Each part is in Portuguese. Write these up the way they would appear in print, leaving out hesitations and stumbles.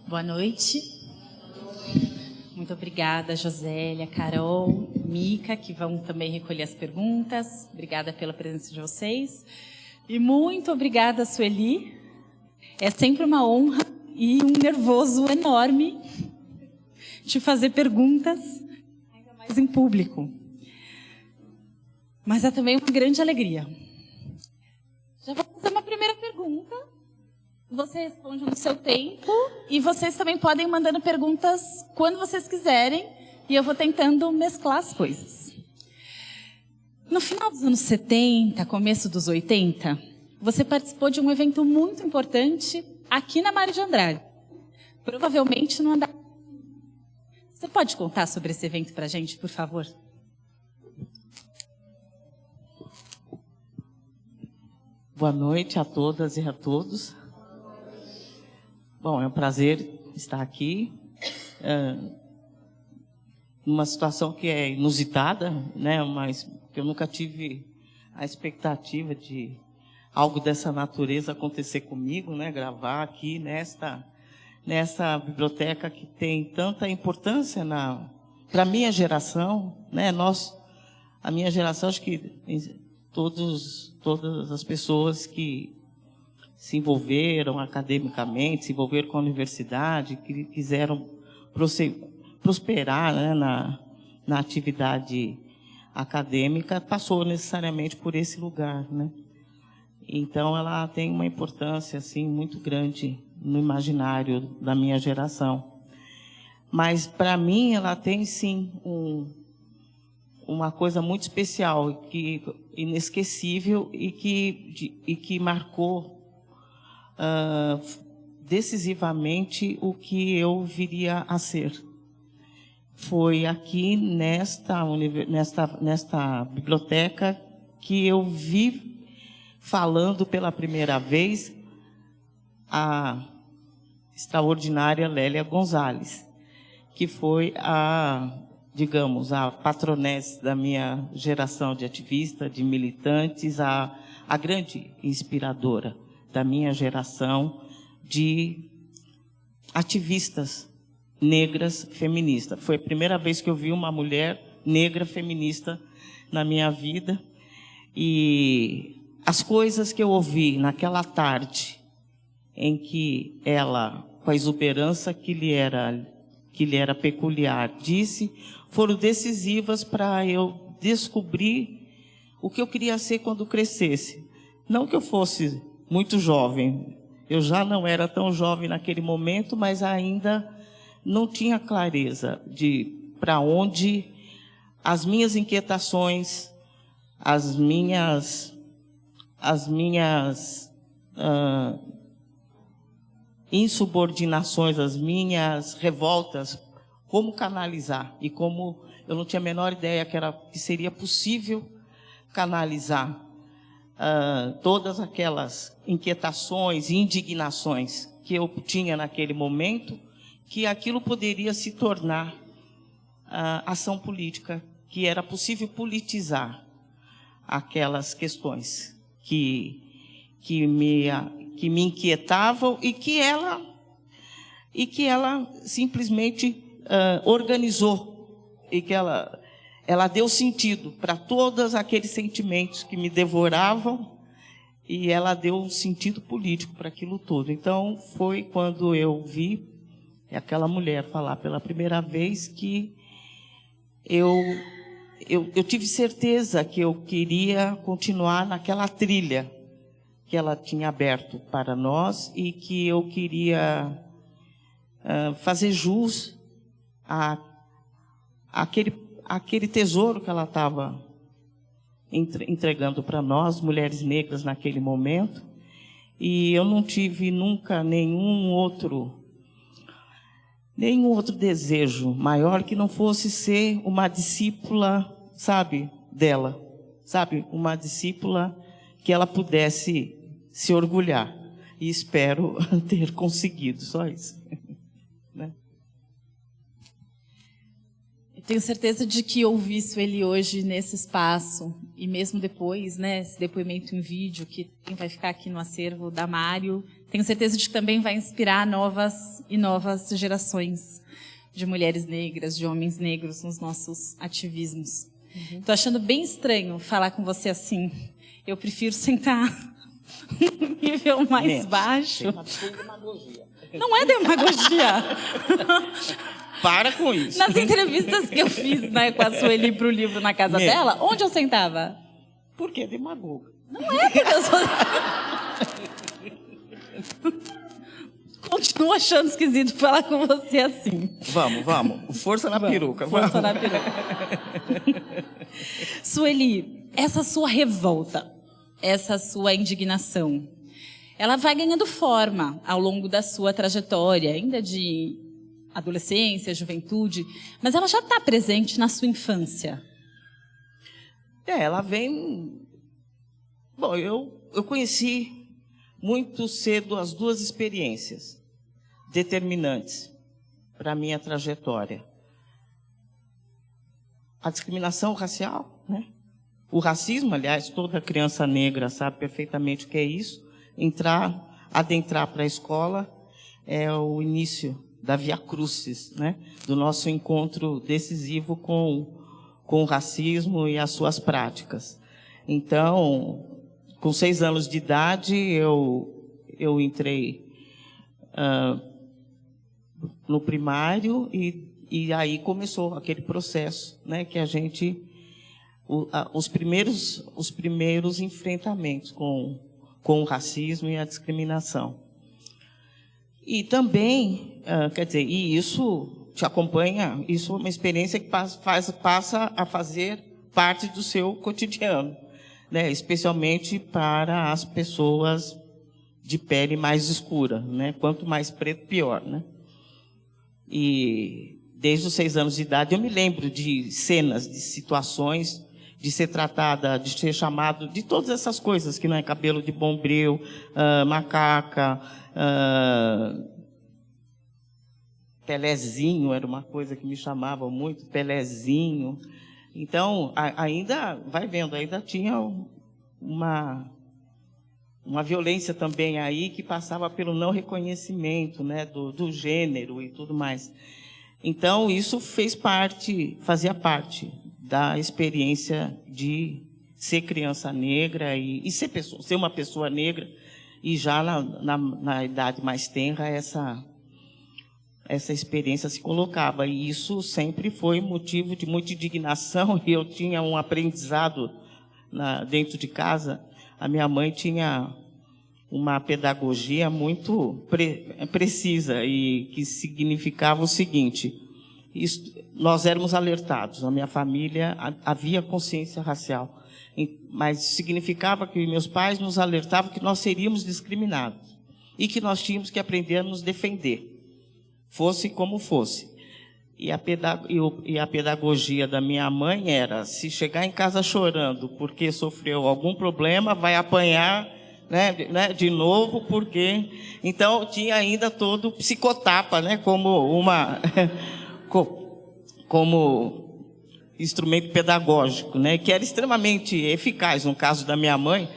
Boa noite. Muito obrigada, Josélia, Carol, Mica, que vão também recolher as perguntas. Obrigada pela presença de vocês. E muito obrigada, Sueli. É sempre uma honra e um nervoso enorme te fazer perguntas, ainda mais em público. Mas é também uma grande alegria. Já vou fazer uma primeira pergunta. Você responde no seu tempo e vocês também podem ir mandando perguntas quando vocês quiserem e eu vou tentando mesclar as coisas. No final dos anos 70, começo dos 80, você participou de um evento muito importante aqui na Mário de Andrade. Provavelmente no andar. Você pode contar sobre esse evento para a gente, por favor? Boa noite a todas e a todos. Bom, é um prazer estar aqui. Numa situação que é inusitada, né? Mas eu nunca tive a expectativa de algo dessa natureza acontecer comigo, né? Gravar aqui nessa biblioteca que tem tanta importância para a minha geração, né? A minha geração, acho que todas as pessoas que se envolveram academicamente, se envolveram com a universidade, que quiseram prosperar, né, na atividade acadêmica, passou necessariamente por esse lugar, né? Então, ela tem uma importância assim muito grande no imaginário da minha geração. Mas, para mim, ela tem, sim, uma coisa muito especial, inesquecível e que marcou decisivamente o que eu viria a ser. Foi aqui nesta biblioteca que eu vi falando pela primeira vez a extraordinária Lélia Gonzalez, que foi a patronesse da minha geração de ativistas, de militantes, a grande inspiradora da minha geração de ativistas negras feministas. Foi a primeira vez que eu vi uma mulher negra feminista na minha vida. E as coisas que eu ouvi naquela tarde, em que ela, com a exuberância que lhe era peculiar, disse, foram decisivas para eu descobrir o que eu queria ser quando crescesse. Não que eu fosse muito jovem, eu já não era tão jovem naquele momento, mas ainda não tinha clareza de para onde as minhas inquietações, as minhas insubordinações, as minhas revoltas, como canalizar. E como eu não tinha a menor ideia que seria possível canalizar todas aquelas inquietações e indignações que eu tinha naquele momento, que aquilo poderia se tornar ação política, que era possível politizar aquelas questões que me inquietavam e que ela simplesmente organizou e que ela deu sentido para todos aqueles sentimentos que me devoravam e ela deu um sentido político para aquilo tudo. Então, foi quando eu vi aquela mulher falar pela primeira vez que eu tive certeza que eu queria continuar naquela trilha que ela tinha aberto para nós e que eu queria fazer jus àquele tesouro que ela estava entregando para nós, mulheres negras, naquele momento. E eu não tive nunca nenhum outro desejo maior que não fosse ser uma discípula, dela. Uma discípula que ela pudesse se orgulhar. E espero ter conseguido, só isso. Né? Eu tenho certeza de que ouvir ele hoje nesse espaço, e mesmo depois, né, esse depoimento em vídeo, que vai ficar aqui no acervo da Mário, tenho certeza de que também vai inspirar novas e novas gerações de mulheres negras, de homens negros nos nossos ativismos. Estou achando bem estranho falar com você assim. Eu prefiro sentar no nível mais baixo. Não é demagogia. Para com isso. Nas entrevistas que eu fiz, né, com a Sueli para o livro na casa dela, onde eu sentava? Porque é demagoga. Não é porque eu sou... Continuo achando esquisito falar com você assim. Vamos. Força na peruca. Força na peruca. Sueli, essa sua revolta, essa sua indignação, ela vai ganhando forma ao longo da sua trajetória, ainda de adolescência, juventude, mas ela já está presente na sua infância. Ela vem... Bom, eu conheci muito cedo as duas experiências determinantes para a minha trajetória. A discriminação racial, né? O racismo, aliás, toda criança negra sabe perfeitamente o que é isso. Adentrar para a escola é o início da via crucis, né? Do nosso encontro decisivo com o racismo e as suas práticas. Então, com 6 anos de idade, eu entrei no primário e aí começou aquele processo, né, que a gente... os primeiros enfrentamentos com o racismo e a discriminação. E também, quer dizer, e isso te acompanha, isso é uma experiência que passa a fazer parte do seu cotidiano, né? Especialmente para as pessoas de pele mais escura, né? Quanto mais preto, pior, né? E desde os 6 anos de idade eu me lembro de cenas, de situações, de ser tratada, de ser chamado, de todas essas coisas que não é cabelo de bombril, macaca, Pelezinho era uma coisa que me chamava muito, Pelezinho. Então, ainda, vai vendo, ainda tinha uma violência também aí que passava pelo não reconhecimento, né, do gênero e tudo mais. Então, isso fazia parte da experiência de ser criança negra e ser uma pessoa negra, e já na idade mais tenra essa experiência se colocava, e isso sempre foi motivo de muita indignação, e eu tinha um aprendizado dentro de casa. A minha mãe tinha uma pedagogia muito precisa, e que significava o seguinte: nós éramos alertados, na minha família havia consciência racial, mas significava que meus pais nos alertavam que nós seríamos discriminados, e que nós tínhamos que aprender a nos defender, fosse como fosse. E a pedagogia da minha mãe era: se chegar em casa chorando porque sofreu algum problema, vai apanhar, né, de novo, porque... Então, tinha ainda todo o psicotapa, né, como instrumento pedagógico, né, que era extremamente eficaz no caso da minha mãe,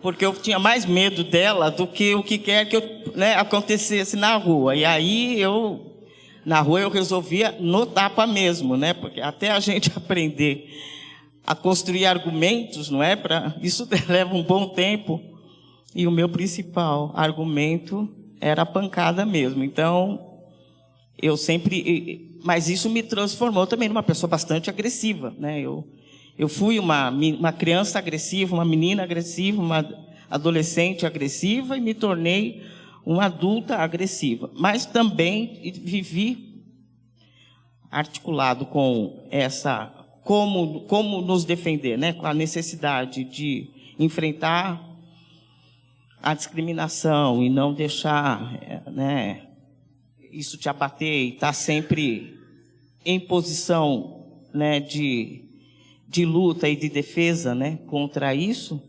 porque eu tinha mais medo dela do que o que quer que acontecesse na rua. E aí, na rua, eu resolvia no tapa mesmo, né, porque até a gente aprender a construir argumentos, não é? Isso leva um bom tempo. E o meu principal argumento era a pancada mesmo. Então, eu sempre... Mas isso me transformou também numa pessoa bastante agressiva, né? Eu fui uma criança agressiva, uma menina agressiva, uma adolescente agressiva, e me tornei uma adulta agressiva. Mas também vivi articulado com essa... Como nos defender, né? Com a necessidade de enfrentar a discriminação e não deixar, né, isso te abater, e estar sempre em posição, né, de luta e de defesa, né, contra isso.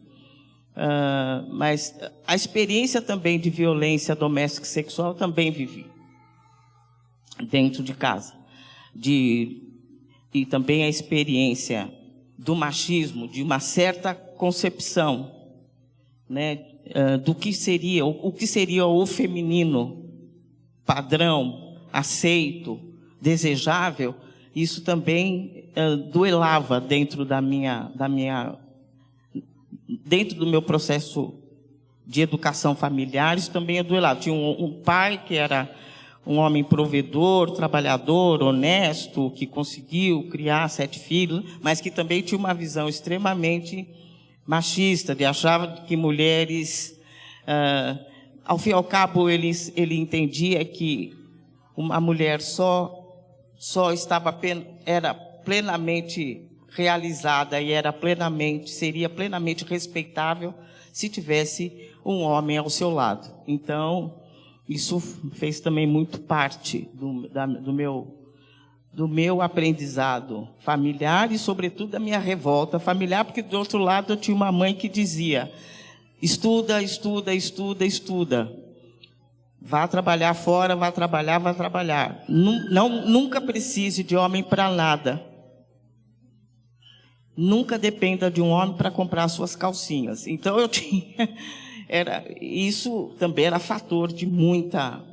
Mas a experiência também de violência doméstica e sexual também vivi dentro de casa. E também a experiência do machismo, de uma certa concepção, né, do que seria, o que seria o feminino padrão, aceito, desejável, isso também duelava dentro dentro do meu processo de educação familiar, isso também duelava. Tinha um pai que era um homem provedor, trabalhador, honesto, que conseguiu criar 7 filhos, mas que também tinha uma visão extremamente machista, de achava que mulheres, ao fim e ao cabo, ele entendia que uma mulher só era plenamente realizada e seria plenamente respeitável se tivesse um homem ao seu lado. Então, isso fez também muito parte do meu aprendizado familiar e, sobretudo, da minha revolta familiar, porque, do outro lado, eu tinha uma mãe que dizia: estuda, estuda, estuda, estuda. Vá trabalhar fora, vá trabalhar. Nunca precise de homem para nada. Nunca dependa de um homem para comprar suas calcinhas. Então, eu tinha... Isso também era fator de muita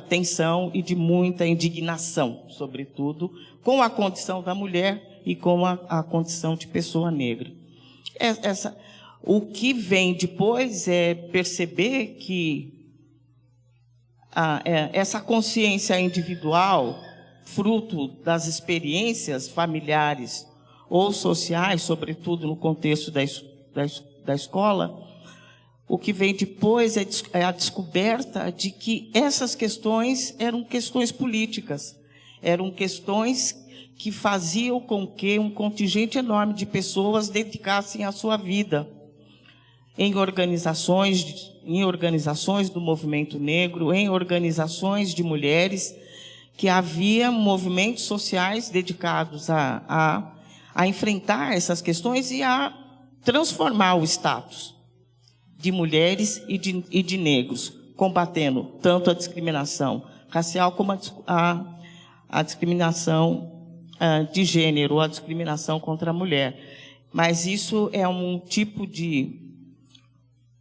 tensão e de muita indignação, sobretudo, com a condição da mulher e com a condição de pessoa negra. O que vem depois é perceber que essa consciência individual, fruto das experiências familiares ou sociais, sobretudo no contexto da escola, o que vem depois é a descoberta de que essas questões eram questões políticas, eram questões que faziam com que um contingente enorme de pessoas dedicassem a sua vida em organizações do movimento negro, em organizações de mulheres, que havia movimentos sociais dedicados a enfrentar essas questões e a transformar o status de mulheres e de negros, combatendo tanto a discriminação racial como a discriminação de gênero, a discriminação contra a mulher. Mas isso é um tipo de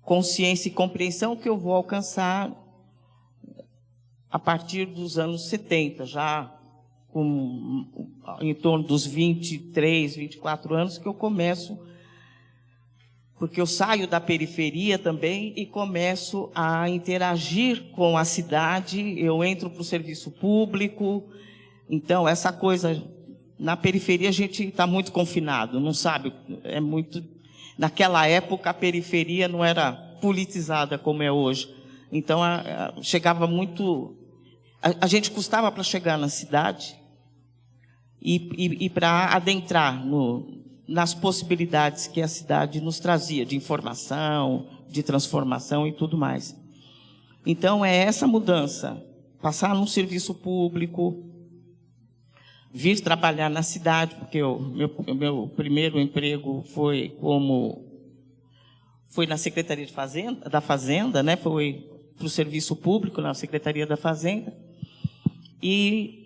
consciência e compreensão que eu vou alcançar a partir dos anos 70, já em torno dos 23, 24 anos, que eu começo, porque eu saio da periferia também e começo a interagir com a cidade, eu entro para o serviço público. Então, essa coisa, na periferia a gente está muito confinado, não sabe, naquela época a periferia não era politizada como é hoje. Então, chegava muito... A gente custava para chegar na cidade e para adentrar nas possibilidades que a cidade nos trazia, de informação, de transformação e tudo mais. Então, é essa mudança, passar num serviço público, vir trabalhar na cidade, porque o meu primeiro emprego foi na Secretaria da Fazenda, né? Foi para o serviço público, na Secretaria da Fazenda, e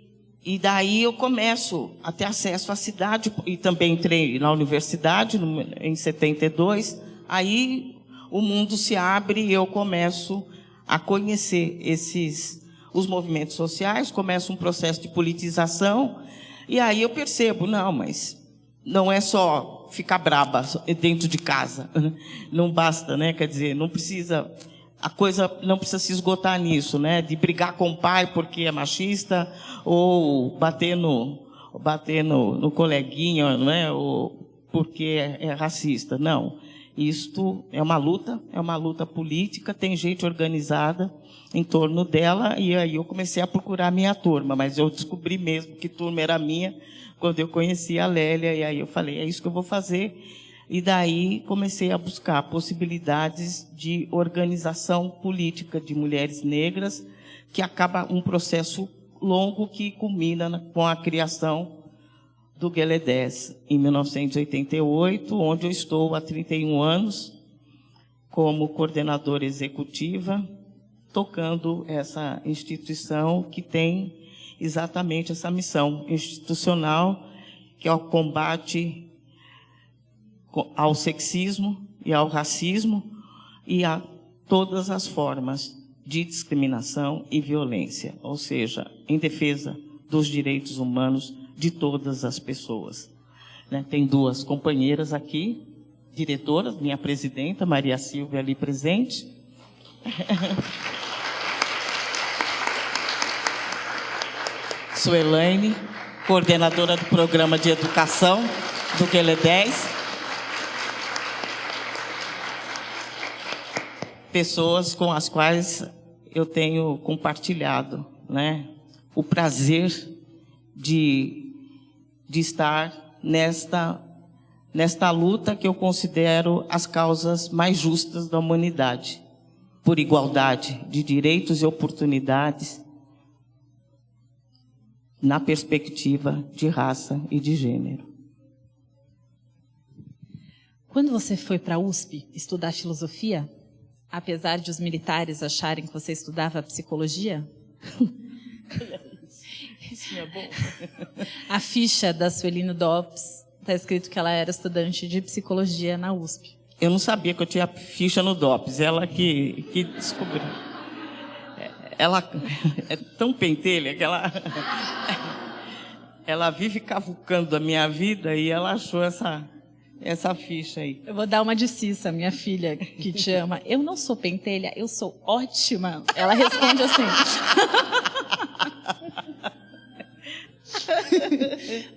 daí eu começo a ter acesso à cidade, e também entrei na universidade em 72, aí o mundo se abre e eu começo a conhecer os movimentos sociais, começa um processo de politização, e aí eu percebo, mas não é só ficar braba dentro de casa, não basta, né? Quer dizer, a coisa não precisa se esgotar nisso, né? De brigar com o pai porque é machista, ou bater no coleguinha, não é? Ou porque é racista. Não. Isto é uma luta política, tem gente organizada em torno dela, e aí eu comecei a procurar a minha turma, mas eu descobri mesmo que turma era minha quando eu conheci a Lélia, e aí eu falei, é isso que eu vou fazer. E daí comecei a buscar possibilidades de organização política de mulheres negras, que acaba um processo longo que culmina com a criação do GLE10 em 1988, onde eu estou há 31 anos como coordenadora executiva, tocando essa instituição que tem exatamente essa missão institucional, que é o combate ao sexismo e ao racismo, e a todas as formas de discriminação e violência, ou seja, em defesa dos direitos humanos de todas as pessoas. Né? Tem duas companheiras aqui, diretoras, minha presidenta, Maria Silvia, ali presente. Suelaine, coordenadora do programa de educação do QL 10. Pessoas com as quais eu tenho compartilhado, né, o prazer de estar nesta luta que eu considero as causas mais justas da humanidade, por igualdade de direitos e oportunidades, na perspectiva de raça e de gênero. Quando você foi para a USP estudar filosofia, apesar de os militares acharem que você estudava psicologia, Isso é bom. a ficha da Suelino Dopes está escrito que ela era estudante de psicologia na USP. Eu não sabia que eu tinha ficha no DOPS, ela que descobriu. Ela é tão pentelha que ela vive cavucando a minha vida e ela achou essa ficha aí. Eu vou dar uma de Cissa, minha filha, que te ama. Eu não sou pentelha, eu sou ótima. Ela responde assim.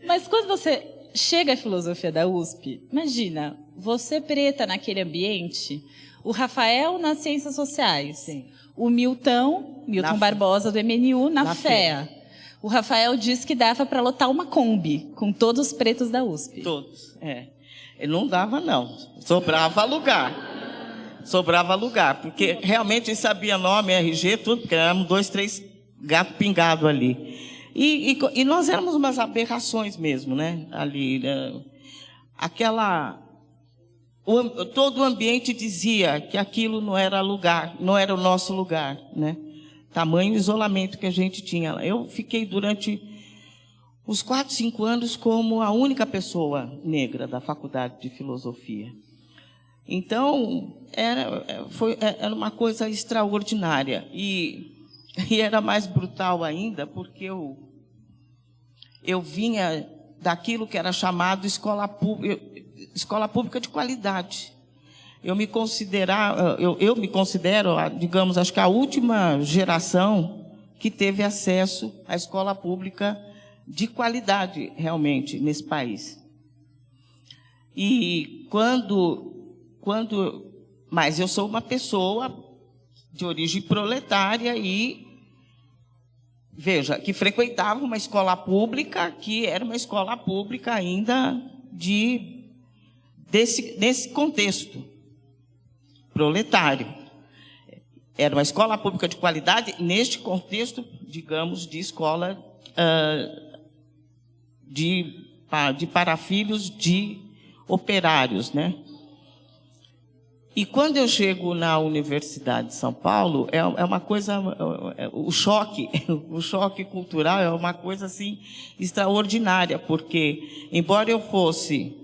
Mas quando você chega à filosofia da USP, imagina, você preta naquele ambiente, o Rafael nas ciências sociais, sim. O Milton Barbosa do MNU na FEA. O Rafael disse que dava para lotar uma Kombi com todos os pretos da USP. Todos, Não dava, não. Sobrava lugar. Sobrava lugar, porque realmente sabia nome, RG, tudo, porque éramos 2, 3 gato pingado ali. E nós éramos umas aberrações mesmo, né? Ali, todo o ambiente dizia que aquilo não era lugar, não era o nosso lugar, né? Tamanho isolamento que a gente tinha. Eu fiquei durante os 4, 5 anos como a única pessoa negra da Faculdade de Filosofia. Então, era uma coisa extraordinária. E era mais brutal ainda, porque eu vinha daquilo que era chamado escola pública de qualidade. Eu me considero, digamos, acho que a última geração que teve acesso à escola pública de qualidade, realmente, nesse país. E mas eu sou uma pessoa de origem proletária e, veja, que frequentava uma escola pública, que era uma escola pública ainda nesse contexto proletário. Era uma escola pública de qualidade neste contexto, digamos, de escola para filhos de operários, né? E quando eu chego na Universidade de São Paulo, é uma coisa, o choque cultural é uma coisa assim extraordinária, porque embora eu fosse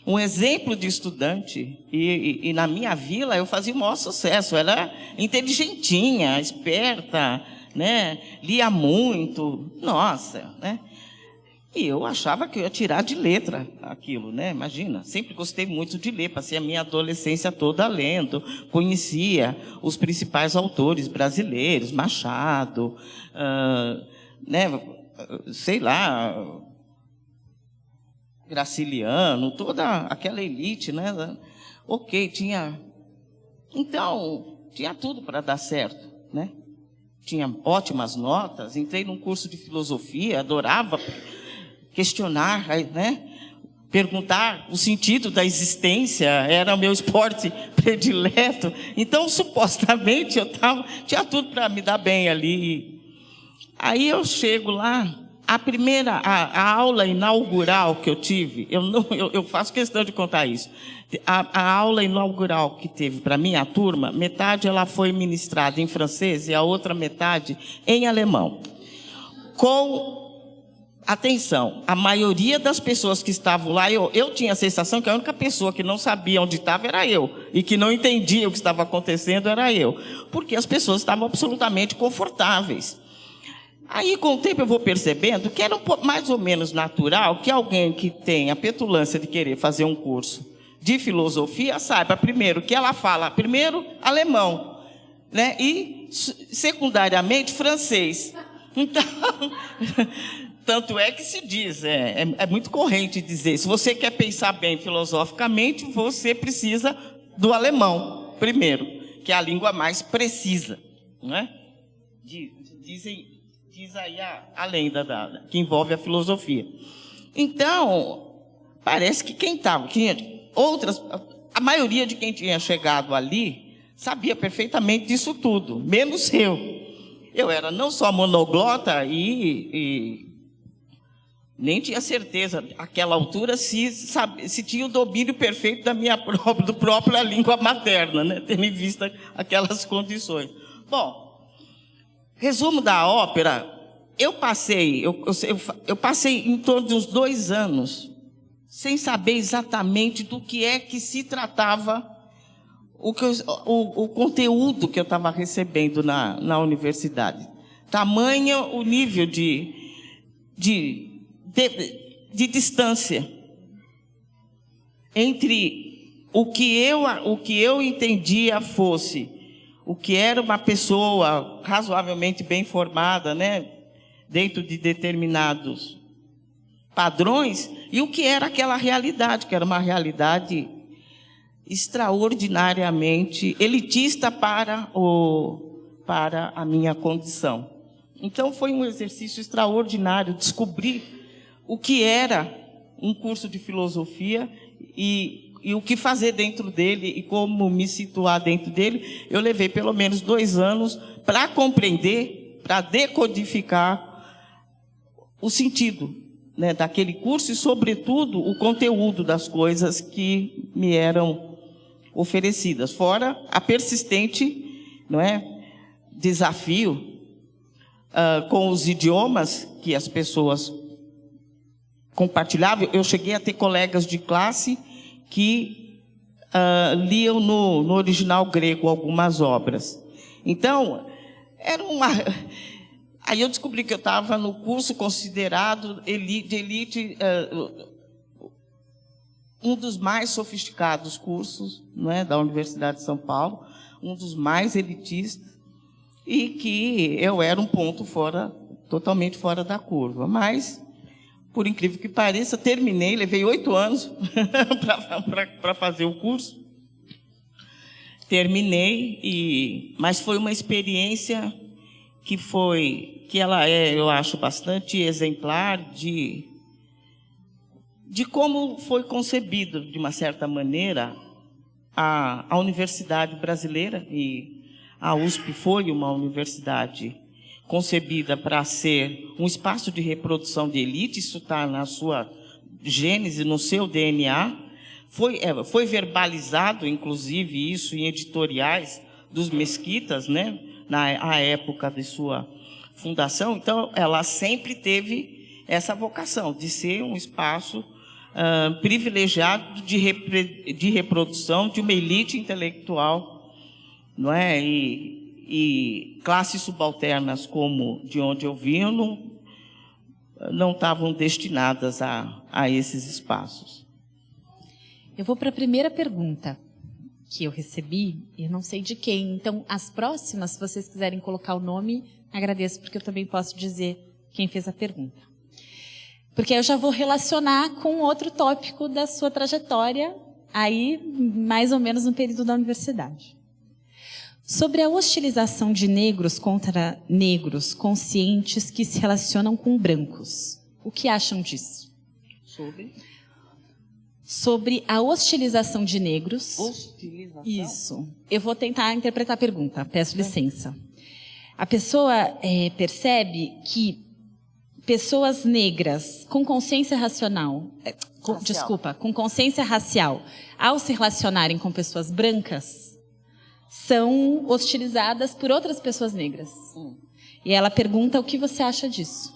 um exemplo de estudante, e na minha vila eu fazia o maior sucesso, era inteligentinha, esperta, né? Lia muito, nossa, né? E eu achava que eu ia tirar de letra aquilo, né? Imagina, sempre gostei muito de ler, passei a minha adolescência toda lendo, conhecia os principais autores brasileiros, Machado, né? Sei lá, Graciliano, toda aquela elite, né? Ok, tinha tudo para dar certo, né? Tinha ótimas notas, entrei num curso de filosofia, adorava questionar, né? Perguntar o sentido da existência, era o meu esporte predileto. Então, supostamente, tinha tudo para me dar bem ali. Aí eu chego lá, a aula inaugural que eu tive, eu faço questão de contar isso. A aula inaugural que teve para mim, a turma, metade ela foi ministrada em francês e a outra metade em alemão. Com atenção, a maioria das pessoas que estavam lá, eu tinha a sensação que a única pessoa que não sabia onde estava era eu, e que não entendia o que estava acontecendo era eu, porque as pessoas estavam absolutamente confortáveis. Aí, com o tempo, eu vou percebendo que era mais ou menos natural que alguém que tem a petulância de querer fazer um curso de filosofia saiba, primeiro, que ela fala, primeiro, alemão, né? E, secundariamente, francês. Então... Tanto é que se diz, é muito corrente dizer, se você quer pensar bem filosoficamente, você precisa do alemão, primeiro, que é a língua mais precisa, não é? Diz aí a lenda que envolve a filosofia. Então, parece que a maioria de quem tinha chegado ali sabia perfeitamente disso tudo, menos eu. Eu era não só monoglota e nem tinha certeza, àquela altura, se tinha o domínio perfeito do própria língua materna, né? Tendo em vista aquelas condições. Bom, resumo da ópera, eu passei em torno de uns 2 anos sem saber exatamente do que é que se tratava o conteúdo que eu estava recebendo na universidade. Tamanho o nível de distância entre o que eu entendia fosse o que era uma pessoa razoavelmente bem formada, né, dentro de determinados padrões, e o que era aquela realidade, que era uma realidade extraordinariamente elitista para a minha condição. Então foi um exercício extraordinário descobrir o que era um curso de filosofia e o que fazer dentro dele e como me situar dentro dele. Eu levei pelo menos 2 anos para compreender, para decodificar o sentido, né, daquele curso e, sobretudo, o conteúdo das coisas que me eram oferecidas. Fora a persistente, não é, desafio com os idiomas que as pessoas compartilhavam. Eu cheguei a ter colegas de classe que liam no original grego algumas obras. Então, aí eu descobri que eu estava no curso considerado de elite, um dos mais sofisticados cursos, não é, da Universidade de São Paulo, um dos mais elitistas, e que eu era um ponto totalmente fora da curva. Mas, por incrível que pareça, terminei, levei 8 anos para fazer o curso. Terminei, mas foi uma experiência que ela é, eu acho, bastante exemplar de como foi concebido, de uma certa maneira, a universidade brasileira, e a USP foi uma universidade concebida para ser um espaço de reprodução de elite. Isso está na sua gênese, no seu DNA. Foi verbalizado, inclusive, isso em editoriais dos mesquitas, né, na época de sua fundação. Então, ela sempre teve essa vocação de ser um espaço privilegiado de reprodução de uma elite intelectual, não é? E classes subalternas, como de onde eu vim, não estavam destinadas a esses espaços. Eu vou para a primeira pergunta que eu recebi, e não sei de quem. Então, as próximas, se vocês quiserem colocar o nome, agradeço, porque eu também posso dizer quem fez a pergunta. Porque eu já vou relacionar com outro tópico da sua trajetória, aí mais ou menos no período da universidade. Sobre a hostilização de negros contra negros conscientes que se relacionam com brancos. O que acham disso? Sobre a hostilização de negros. Hostilização? Isso. Eu vou tentar interpretar a pergunta, peço licença. A pessoa percebe que pessoas negras com consciência racional, com consciência racial, ao se relacionarem com pessoas brancas, são hostilizadas por outras pessoas negras. E ela pergunta o que você acha disso.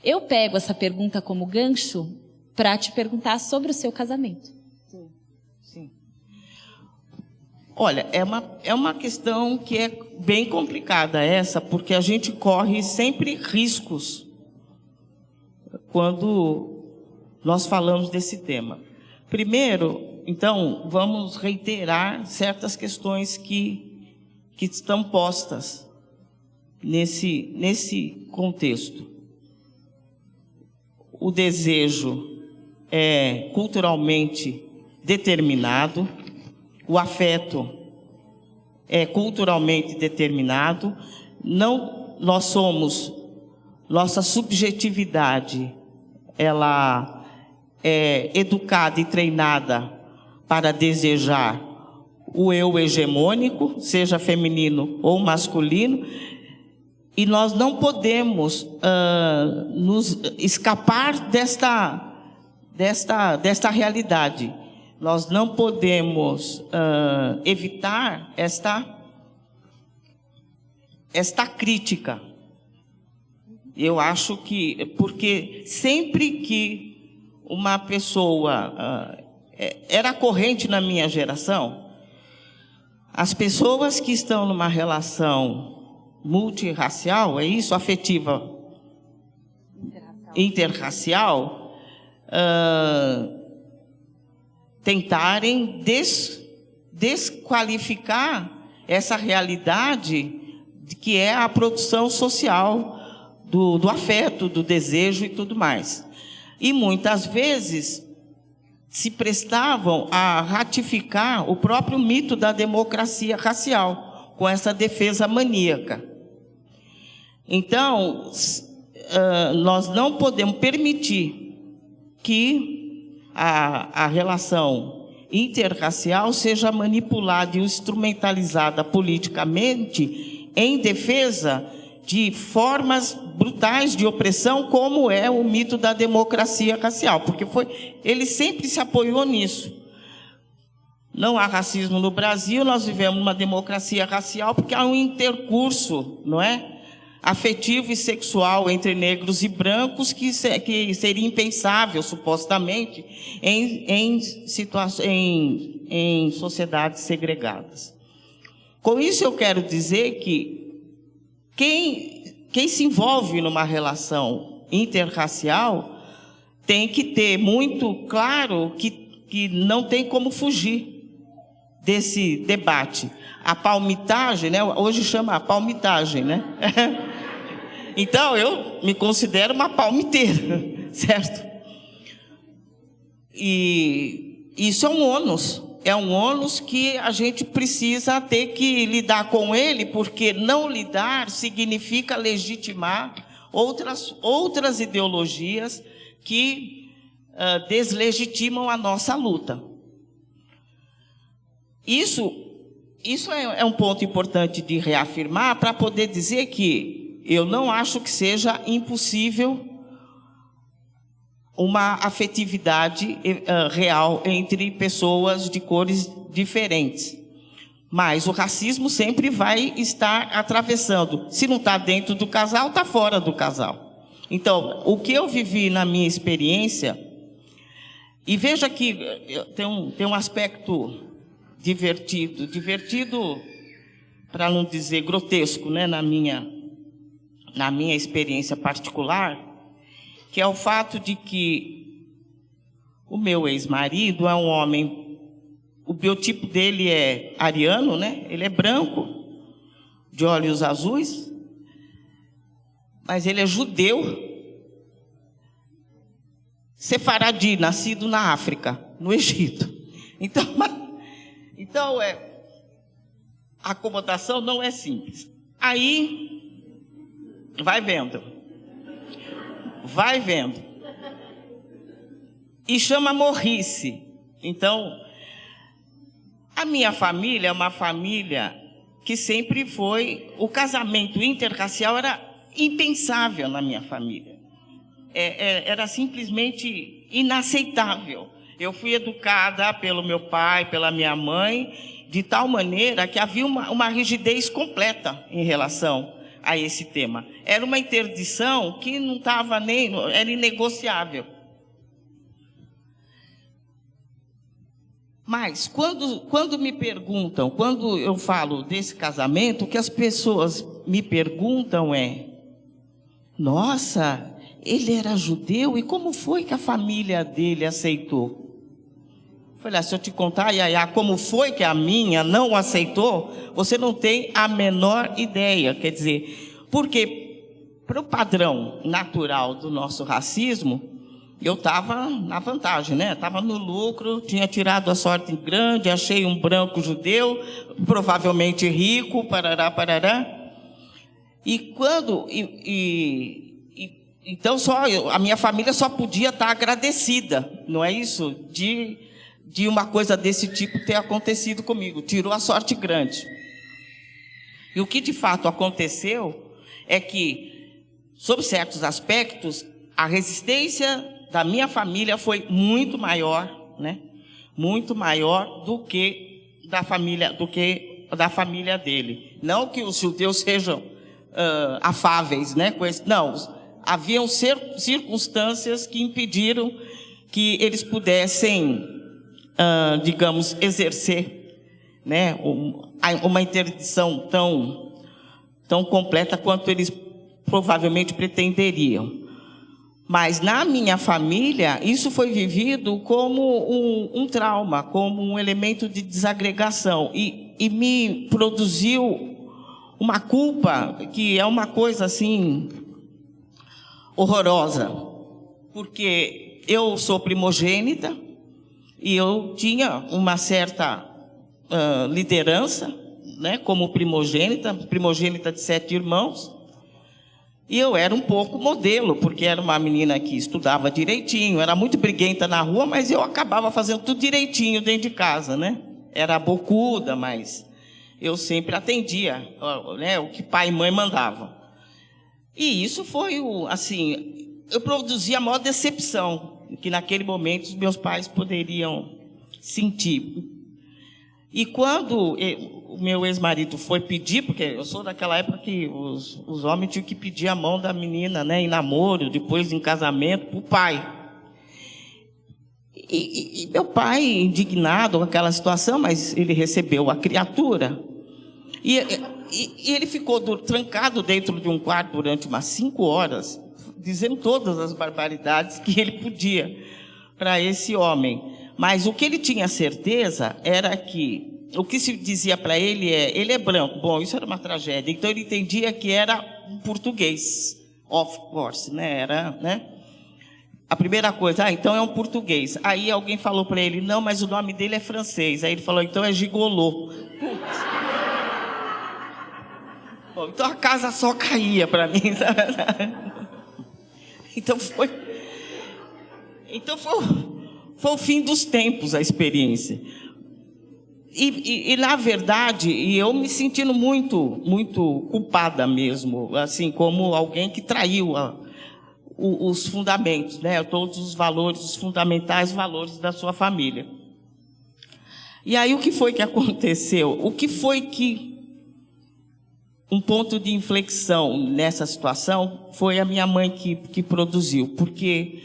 Eu pego essa pergunta como gancho para te perguntar sobre o seu casamento. Sim. Olha, é uma questão que é bem complicada essa, porque a gente corre sempre riscos quando nós falamos desse tema. Primeiro, então, vamos reiterar certas questões que estão postas nesse contexto. O desejo é culturalmente determinado, o afeto é culturalmente determinado, nossa subjetividade, ela é educada e treinada para desejar o eu hegemônico, seja feminino ou masculino, e nós não podemos nos escapar desta realidade. Nós não podemos evitar esta crítica. Eu acho que, porque sempre que uma pessoa, era corrente na minha geração, as pessoas que estão numa relação multirracial, é isso, afetiva, interracial, tentarem desqualificar essa realidade que é a produção social do afeto, do desejo e tudo mais. E muitas vezes se prestavam a ratificar o próprio mito da democracia racial, com essa defesa maníaca. Então, nós não podemos permitir que a relação interracial seja manipulada e instrumentalizada politicamente em defesa de formas brutais de opressão, como é o mito da democracia racial, porque ele sempre se apoiou nisso. Não há racismo no Brasil, nós vivemos uma democracia racial porque há um intercurso, não é? Afetivo e sexual entre negros e brancos que seria impensável, supostamente, em sociedades segregadas. Com isso eu quero dizer que quem se envolve numa relação interracial tem que ter muito claro que não tem como fugir desse debate. A palmitagem, né? Hoje chama a palmitagem, né? Então, eu me considero uma palmiteira, certo? E isso é um ônus que a gente precisa ter que lidar com ele, porque não lidar significa legitimar outras ideologias que deslegitimam a nossa luta. Isso é um ponto importante de reafirmar para poder dizer que eu não acho que seja impossível uma afetividade real entre pessoas de cores diferentes. Mas o racismo sempre vai estar atravessando. Se não está dentro do casal, está fora do casal. Então, o que eu vivi na minha experiência, e veja que tem um aspecto divertido, para não dizer grotesco, né, na minha experiência particular, que é o fato de que o meu ex-marido é um homem, o biotipo dele é ariano, né? Ele é branco, de olhos azuis, mas ele é judeu, sefaradi, nascido na África, no Egito. Então a acomodação não é simples. Aí, vai vendo. E chama morrice. Então, a minha família é uma família que sempre foi... O casamento interracial era impensável na minha família. Era simplesmente inaceitável. Eu fui educada pelo meu pai, pela minha mãe, de tal maneira que havia uma rigidez completa em relação a esse tema. Era uma interdição que não estava nem... Era inegociável. Mas, quando me perguntam, quando eu falo desse casamento, o que as pessoas me perguntam é: nossa, ele era judeu, e como foi que a família dele aceitou? Eu falei, se eu te contar, Yaya, como foi que a minha não aceitou, você não tem a menor ideia. Quer dizer, porque para o padrão natural do nosso racismo, eu estava na vantagem, né? Estava no lucro, tinha tirado a sorte grande, achei um branco judeu, provavelmente rico, parará, parará. Então a minha família só podia estar agradecida, não é isso? De uma coisa desse tipo ter acontecido comigo. Tirou a sorte grande. E o que de fato aconteceu é que, sob certos aspectos, a resistência da minha família foi muito maior, né? Muito maior do que da família dele. Não que os judeus sejam afáveis, né? Não, haviam circunstâncias que impediram que eles pudessem, digamos, exercer, né, uma interdição tão completa quanto eles provavelmente pretenderiam. Mas na minha família, isso foi vivido como um trauma, como um elemento de desagregação. E me produziu uma culpa, que é uma coisa assim horrorosa. Porque eu sou primogênita e eu tinha uma certa liderança, né, como primogênita de 7 irmãos. E eu era um pouco modelo, porque era uma menina que estudava direitinho, era muito briguenta na rua, mas eu acabava fazendo tudo direitinho dentro de casa, né? Era bocuda, mas eu sempre atendia, né, o que pai e mãe mandavam. E isso foi, assim, eu produzi a maior decepção que naquele momento os meus pais poderiam sentir. E quando o meu ex-marido foi pedir, porque eu sou daquela época que os homens tinham que pedir a mão da menina, né, em namoro, depois em casamento, para o pai. E meu pai, indignado com aquela situação, mas ele recebeu a criatura. E ele ficou trancado dentro de um quarto durante umas 5 horas, dizendo todas as barbaridades que ele podia para esse homem. Mas o que ele tinha certeza era que o que se dizia para ele ele é branco. Bom, isso era uma tragédia. Então ele entendia que era um português, of course, né? Era, né? A primeira coisa, então é um português. Aí alguém falou para ele, não, mas o nome dele é francês. Aí ele falou, então é gigolô. Bom, então a casa só caía para mim, sabe? Então foi o fim dos tempos, a experiência. E na verdade, eu me sentindo muito, muito culpada mesmo, assim, como alguém que traiu os fundamentos, né? Todos os valores, os fundamentais valores da sua família. E aí o que foi que aconteceu? O que foi que um ponto de inflexão nessa situação foi a minha mãe que produziu, porque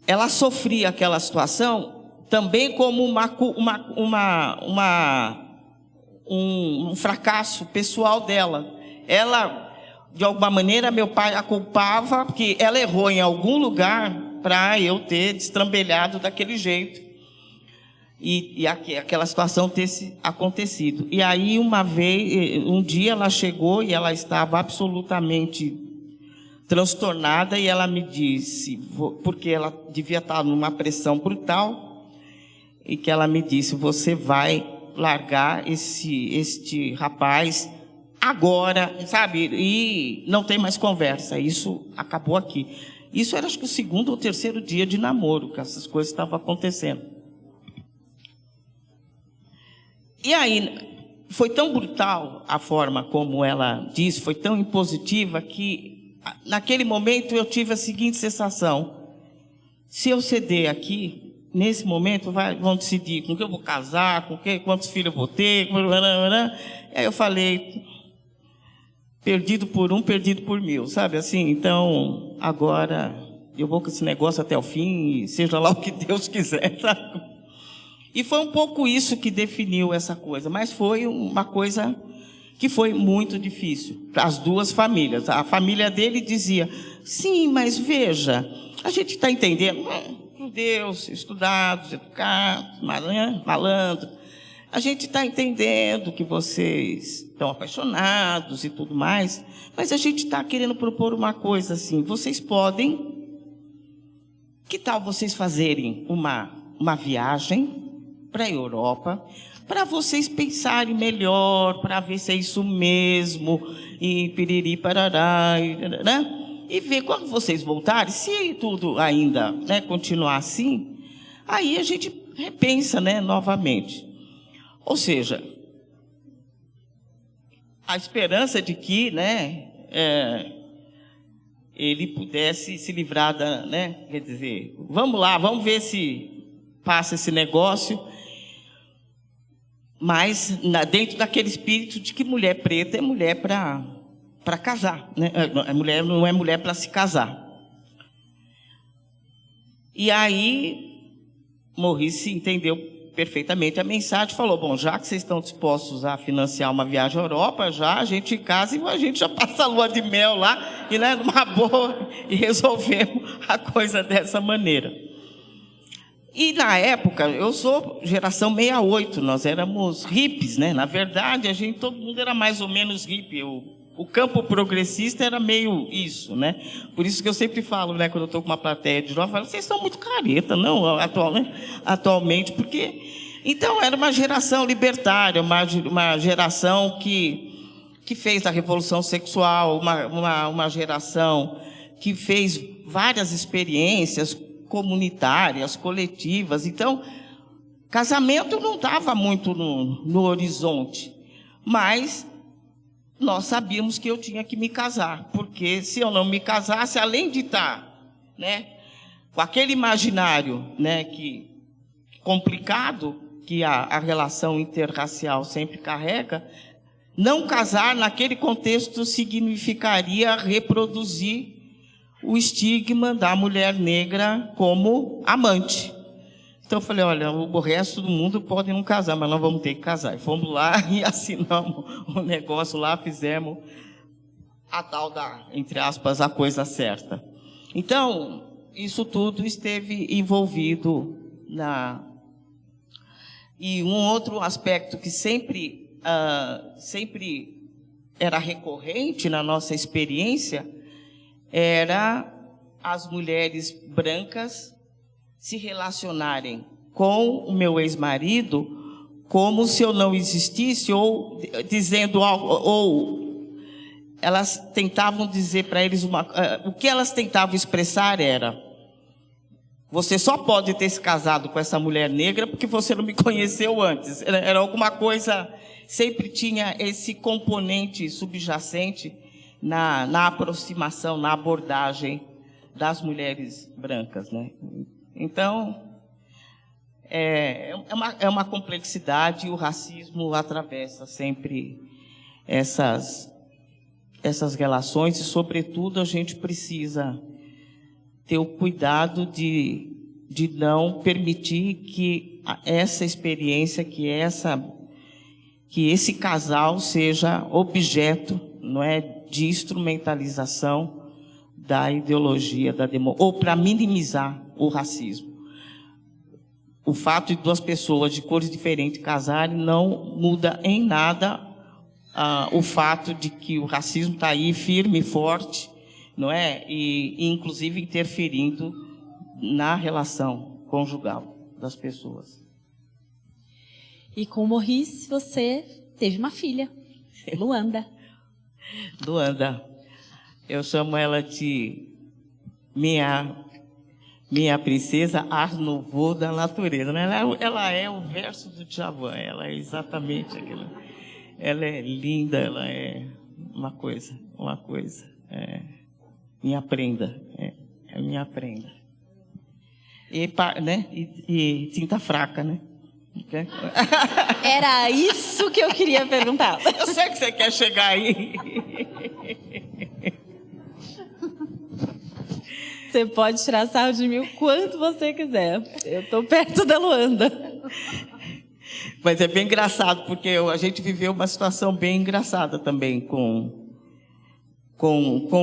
ela sofria aquela situação também como um fracasso pessoal dela. Ela, de alguma maneira, meu pai a culpava porque ela errou em algum lugar para eu ter destrambelhado daquele jeito e aquela situação ter acontecido. E aí, um dia ela chegou e ela estava absolutamente transtornada e ela me disse, porque ela devia estar numa pressão brutal, e que ela me disse, você vai largar este rapaz agora, sabe? E não tem mais conversa, isso acabou aqui. Isso era acho que o 2º ou 3º dia de namoro que essas coisas estavam acontecendo. E aí, foi tão brutal a forma como ela disse, foi tão impositiva que naquele momento eu tive a seguinte sensação: se eu ceder aqui, nesse momento vão decidir com quem eu vou casar, quantos filhos eu vou ter. E aí eu falei, perdido por um, perdido por mil, sabe assim? Então, agora eu vou com esse negócio até o fim, e seja lá o que Deus quiser, sabe? E foi um pouco isso que definiu essa coisa, mas foi uma coisa que foi muito difícil para as duas famílias. A família dele dizia, sim, mas veja, a gente está entendendo, judeus, estudados, educados, malandro, a gente está entendendo que vocês estão apaixonados e tudo mais, mas a gente está querendo propor uma coisa assim, vocês podem, que tal vocês fazerem uma viagem para a Europa, para vocês pensarem melhor, para ver se é isso mesmo, e piriri, parará, e ver quando vocês voltarem, se tudo ainda, né, continuar assim, aí a gente repensa, né, novamente. Ou seja, a esperança de que, né, ele pudesse se livrar da, né, quer dizer, vamos lá, vamos ver se passa esse negócio, mas dentro daquele espírito de que mulher preta é mulher para casar, né? Mulher não é mulher para se casar. E aí Maurice entendeu perfeitamente a mensagem, falou, bom, já que vocês estão dispostos a financiar uma viagem à Europa, já a gente casa e a gente já passa a lua de mel lá, e né, numa boa, e resolvemos a coisa dessa maneira. E na época, eu sou geração 68, nós éramos hippies, né? Na verdade, todo mundo era mais ou menos hippie. O campo progressista era meio isso, né? Por isso que eu sempre falo, né, quando eu estou com uma plateia de jovens, eu falo, vocês estão muito careta, não, atualmente, porque... Então, era uma geração libertária, uma geração que fez a revolução sexual, uma geração que fez várias experiências comunitárias, coletivas. Então, casamento não estava muito no horizonte, mas nós sabíamos que eu tinha que me casar, porque se eu não me casasse, além de estar, né, com aquele imaginário, né, complicado que a relação interracial sempre carrega, não casar naquele contexto significaria reproduzir o estigma da mulher negra como amante. Então eu falei, olha, o resto do mundo pode não casar, mas nós vamos ter que casar. E fomos lá e assinamos o negócio lá, fizemos a tal da, entre aspas, a coisa certa. Então, isso tudo esteve envolvido E um outro aspecto que sempre era recorrente na nossa experiência era as mulheres brancas se relacionarem com o meu ex-marido como se eu não existisse, ou dizendo algo, ou elas tentavam dizer para eles o que elas tentavam expressar era: você só pode ter se casado com essa mulher negra porque você não me conheceu antes. Era alguma coisa, sempre tinha esse componente subjacente na aproximação, na abordagem das mulheres brancas, né? Então, é uma complexidade, e o racismo atravessa sempre essas relações, e, sobretudo, a gente precisa ter o cuidado de não permitir que essa experiência, que esse casal seja objeto, não é, de instrumentalização da ideologia ou para minimizar o racismo. O fato de duas pessoas de cores diferentes casarem não muda em nada o fato de que o racismo está aí firme e forte, não é? E inclusive interferindo na relação conjugal das pessoas. E com o Maurice você teve uma filha, Luanda. Luanda, eu chamo ela de minha princesa Art Nouveau da natureza, né? Ela é o verso do Djavan, ela é exatamente aquilo. Ela é linda, ela é uma coisa. Minha prenda, é minha prenda. Né? E tinta fraca, né? Era isso que eu queria perguntar. Eu sei que você quer chegar aí. Você pode tirar sarro de mim o quanto você quiser. Eu estou perto da Luanda. Mas é bem engraçado, porque a gente viveu uma situação bem engraçada também com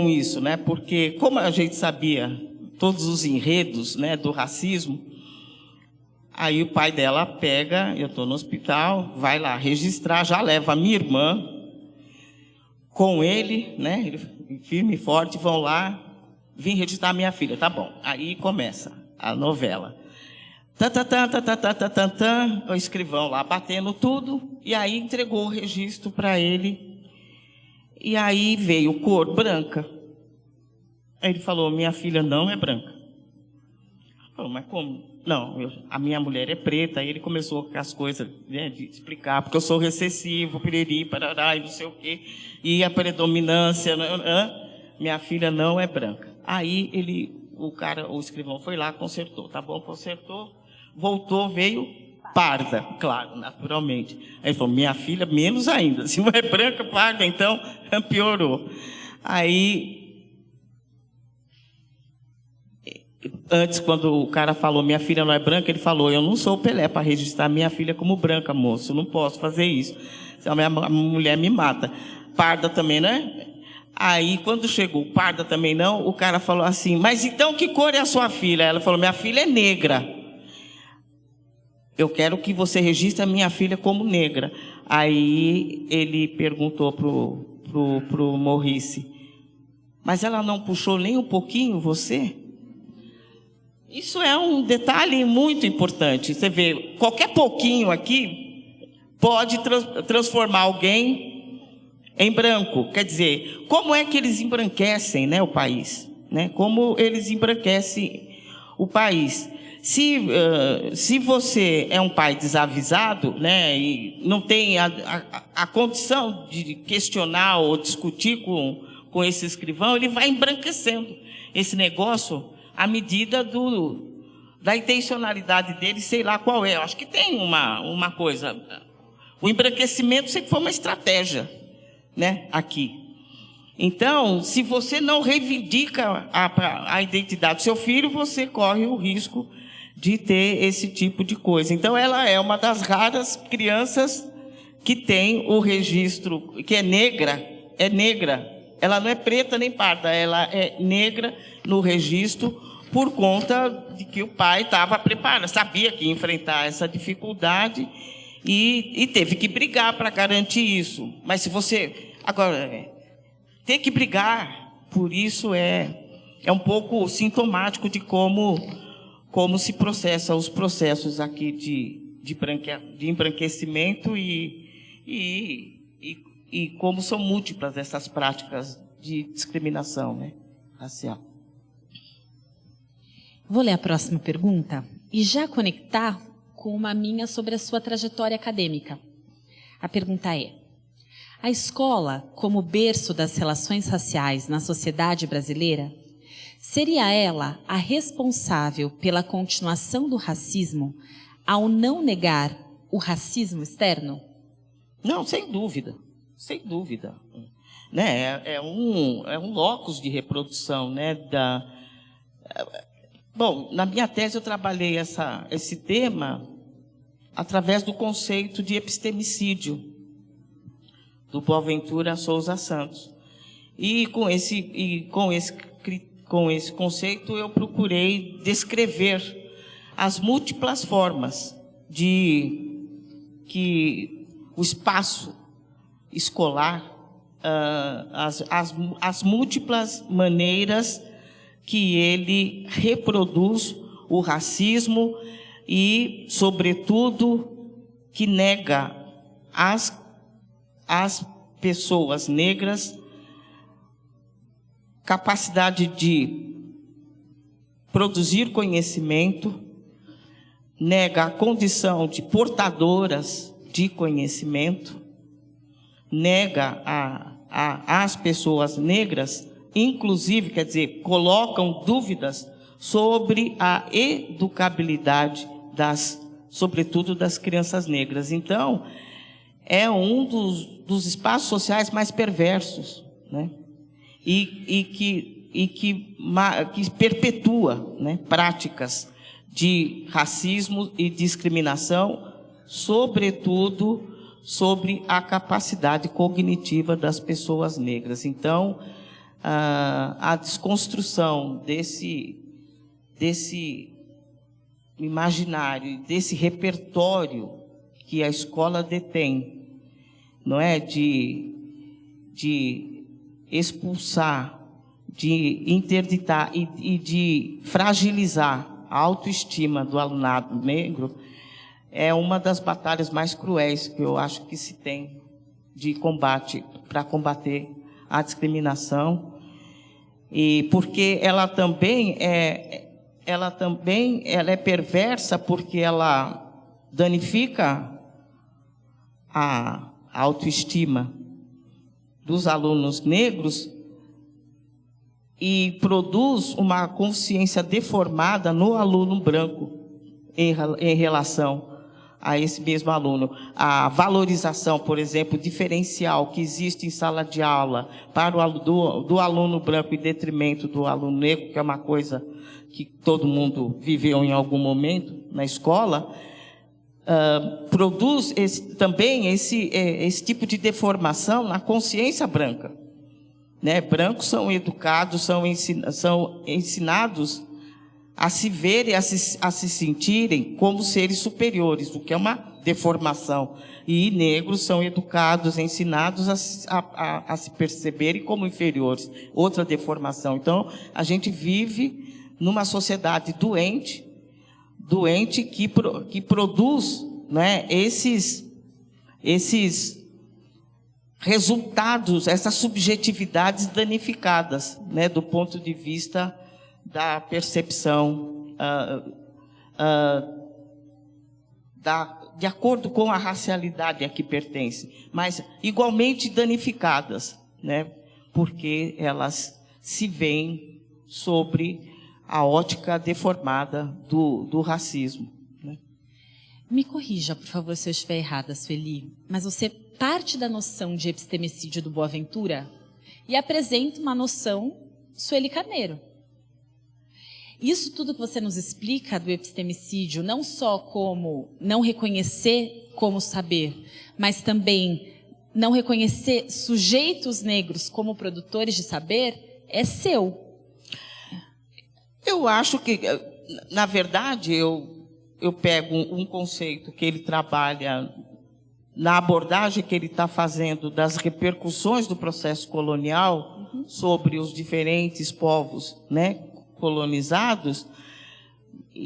isso, né? Porque como a gente sabia todos os enredos, né, do racismo, aí o pai dela pega, eu estou no hospital, vai lá registrar, já leva a minha irmã com ele, né, firme e forte, vão lá, vim registrar a minha filha, tá bom. Aí começa a novela. O escrivão lá batendo tudo, e aí entregou o registro para ele, e aí veio cor branca. Aí ele falou, minha filha não é branca. Falou, mas como? Não, a minha mulher é preta. Aí ele começou com as coisas, né, de explicar, porque eu sou recessivo, piriri, parará, e não sei o quê, e a predominância, minha filha não é branca. Aí o escrivão foi lá, consertou, tá bom, consertou, voltou, veio parda, claro, naturalmente. Aí ele falou, minha filha, menos ainda, se não é branca, parda, então piorou. Aí, antes, quando o cara falou, minha filha não é branca, ele falou, eu não sou o Pelé para registrar minha filha como branca, moço, eu não posso fazer isso. A minha mulher me mata. Parda também, né? Aí, quando chegou parda também não, o cara falou assim, mas então que cor é a sua filha? Ela falou, minha filha é negra. Eu quero que você registre a minha filha como negra. Aí ele perguntou pro Maurice, mas ela não puxou nem um pouquinho você? Isso é um detalhe muito importante. Você vê, qualquer pouquinho aqui pode transformar alguém em branco. Quer dizer, como é que eles embranquecem, né, o país? Né? Como eles embranquecem o país? Se você é um pai desavisado, né, e não tem a condição de questionar ou discutir com esse escrivão, ele vai embranquecendo esse negócio à medida da intencionalidade dele, sei lá qual é. Eu acho que tem uma coisa. O embranquecimento sempre foi uma estratégia, né, aqui. Então, se você não reivindica a identidade do seu filho, você corre o risco de ter esse tipo de coisa. Então, ela é uma das raras crianças que tem o registro, que é negra. Ela não é preta nem parda, ela é negra no registro por conta de que o pai estava preparado, sabia que ia enfrentar essa dificuldade e teve que brigar para garantir isso. Mas se você... Agora, ter que brigar por isso é um pouco sintomático de como se processa os processos aqui de embranquecimento e como são múltiplas essas práticas de discriminação, né, racial. Vou ler a próxima pergunta e já conectar com uma minha sobre a sua trajetória acadêmica. A pergunta é: a escola, como berço das relações raciais na sociedade brasileira, seria ela a responsável pela continuação do racismo ao não negar o racismo externo? Não, sem dúvida. Sem dúvida. Né? É um locus de reprodução, né, Bom, na minha tese eu trabalhei esse tema através do conceito de epistemicídio do Boaventura Souza Santos. E com esse conceito eu procurei descrever as múltiplas formas de que o espaço escolar, as múltiplas maneiras que ele reproduz o racismo e, sobretudo, que nega às pessoas negras capacidade de produzir conhecimento, nega a condição de portadoras de conhecimento, nega às pessoas negras, inclusive, quer dizer, colocam dúvidas sobre a educabilidade sobretudo das crianças negras. Então, é um dos espaços sociais mais perversos, né? E que que perpetua, né, práticas de racismo e discriminação, sobretudo sobre a capacidade cognitiva das pessoas negras. Então, a desconstrução desse imaginário, desse repertório que a escola detém, não é, de expulsar, de interditar e de fragilizar a autoestima do alunado negro, é uma das batalhas mais cruéis que eu acho que se tem de combate, para combater a discriminação, e porque ela também é perversa, porque ela danifica a autoestima dos alunos negros e produz uma consciência deformada no aluno branco em relação a esse mesmo aluno. A valorização, por exemplo, diferencial que existe em sala de aula para do aluno branco em detrimento do aluno negro, que é uma coisa que todo mundo viveu em algum momento na escola, produz também esse tipo de deformação na consciência branca. Né? Brancos são educados, são ensinados a se verem, a se sentirem como seres superiores, o que é uma deformação. E negros são educados, ensinados a se perceberem como inferiores, outra deformação. Então, a gente vive numa sociedade doente que produz, né, esses resultados, essas subjetividades danificadas, né, do ponto de vista da percepção, de acordo com a racialidade a que pertence, mas igualmente danificadas, né, porque elas se veem sobre a ótica deformada do racismo. Né? Me corrija, por favor, se eu estiver errada, Sueli, mas você parte da noção de epistemicídio do Boaventura e apresenta uma noção Sueli Carneiro. Isso tudo que você nos explica do epistemicídio, não só como não reconhecer como saber, mas também não reconhecer sujeitos negros como produtores de saber, é seu. Eu acho que, na verdade, eu pego um conceito que ele trabalha na abordagem que ele está fazendo das repercussões do processo colonial sobre os diferentes povos, né, colonizados,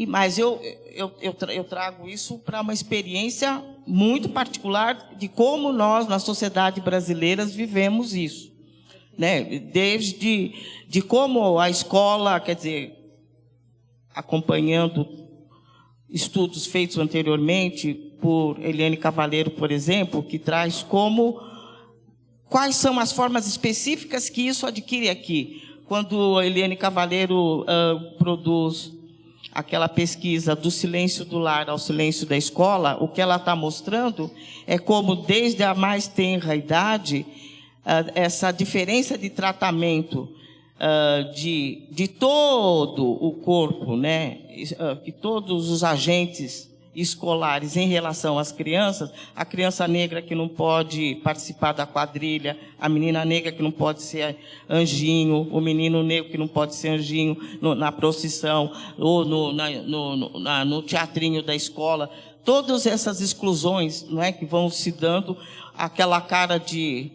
mas eu trago isso para uma experiência muito particular de como nós, na sociedade brasileira, vivemos isso. Né? Desde de como a escola, quer dizer, acompanhando estudos feitos anteriormente por Eliane Cavaleiro, por exemplo, que traz quais são as formas específicas que isso adquire aqui. Quando Eliane Cavaleiro produz aquela pesquisa do silêncio do lar ao silêncio da escola, o que ela está mostrando é como, desde a mais tenra idade, essa diferença de tratamento de todo o corpo, né, de todos os agentes escolares em relação às crianças, a criança negra que não pode participar da quadrilha, a menina negra que não pode ser anjinho, o menino negro que não pode ser anjinho na procissão, ou no teatrinho da escola, todas essas exclusões, não é, que vão se dando, aquela cara de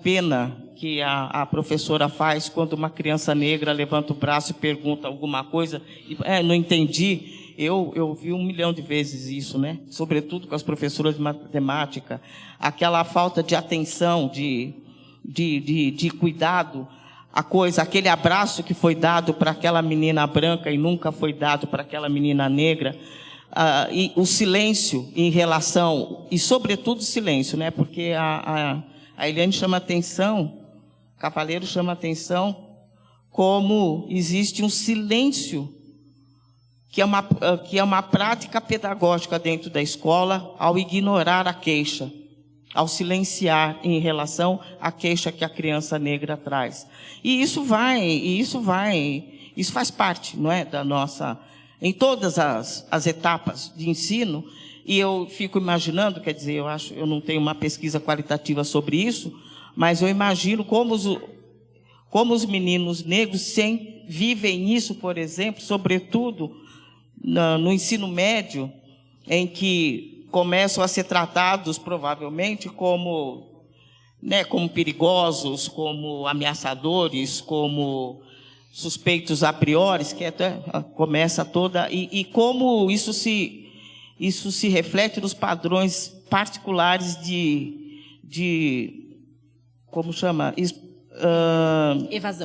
pena que a professora faz quando uma criança negra levanta o braço e pergunta alguma coisa, não entendi. Eu vi 1 milhão de vezes isso, né? Sobretudo com as professoras de matemática, aquela falta de atenção, de cuidado, aquele abraço que foi dado para aquela menina branca e nunca foi dado para aquela menina negra, e o silêncio em relação, e sobretudo o silêncio, né? Porque a Eliane chama atenção, Cavaleiro chama atenção, como existe um silêncio que é uma prática pedagógica dentro da escola, ao ignorar a queixa, ao silenciar em relação à queixa que a criança negra traz. E isso faz parte, não é, da nossa, em todas as etapas de ensino. E eu fico imaginando, quer dizer, eu não tenho uma pesquisa qualitativa sobre isso, mas eu imagino como os meninos negros vivem isso, por exemplo, sobretudo no ensino médio, em que começam a ser tratados, provavelmente, como perigosos, como ameaçadores, como suspeitos a priori, que até começa toda... E como isso se reflete nos padrões particulares de como chama?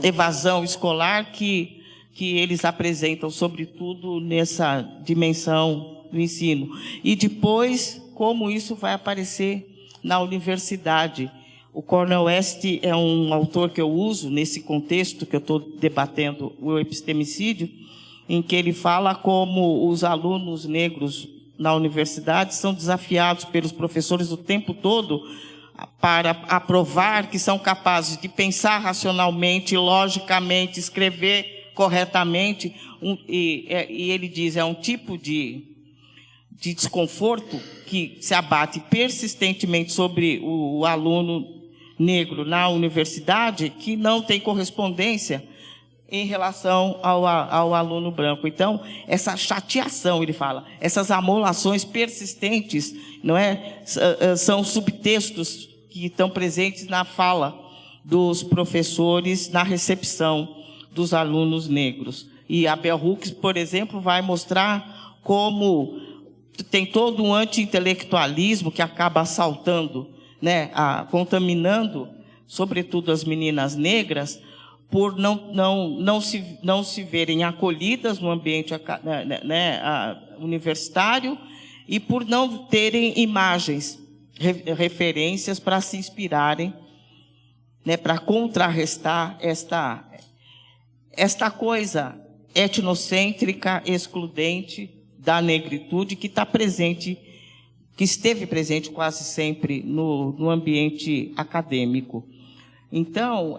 Evasão escolar que eles apresentam, sobretudo nessa dimensão do ensino. E depois, como isso vai aparecer na universidade. O Cornel West é um autor que eu uso nesse contexto que eu estou debatendo, o epistemicídio, em que ele fala como os alunos negros na universidade são desafiados pelos professores o tempo todo para aprovar que são capazes de pensar racionalmente, logicamente, escrever corretamente. E ele diz, é um tipo de desconforto que se abate persistentemente sobre o aluno negro na universidade, que não tem correspondência em relação ao aluno branco. Então, essa chateação, ele fala, essas amolações persistentes, não é, são subtextos que estão presentes na fala dos professores na recepção dos alunos negros. E a Bell Hooks, por exemplo, vai mostrar como tem todo um anti-intelectualismo que acaba assaltando, né, contaminando, sobretudo as meninas negras, por não se verem acolhidas no ambiente universitário e por não terem imagens, referências para se inspirarem, né, para contrarrestar esta coisa etnocêntrica, excludente da negritude que está presente, que esteve presente quase sempre no ambiente acadêmico. Então,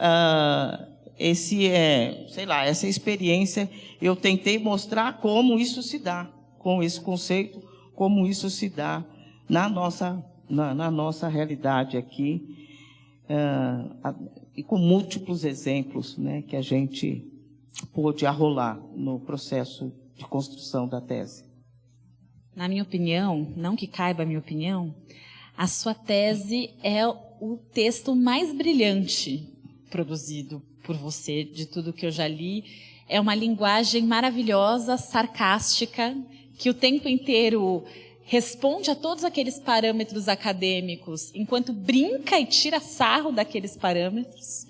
essa experiência, eu tentei mostrar como isso se dá, com esse conceito, como isso se dá na nossa realidade aqui, e com múltiplos exemplos, né, que a gente pôde arrolar no processo de construção da tese. Na minha opinião, não que caiba a minha opinião, a sua tese é o texto mais brilhante produzido por você, de tudo que eu já li. É uma linguagem maravilhosa, sarcástica, que o tempo inteiro responde a todos aqueles parâmetros acadêmicos, enquanto brinca e tira sarro daqueles parâmetros.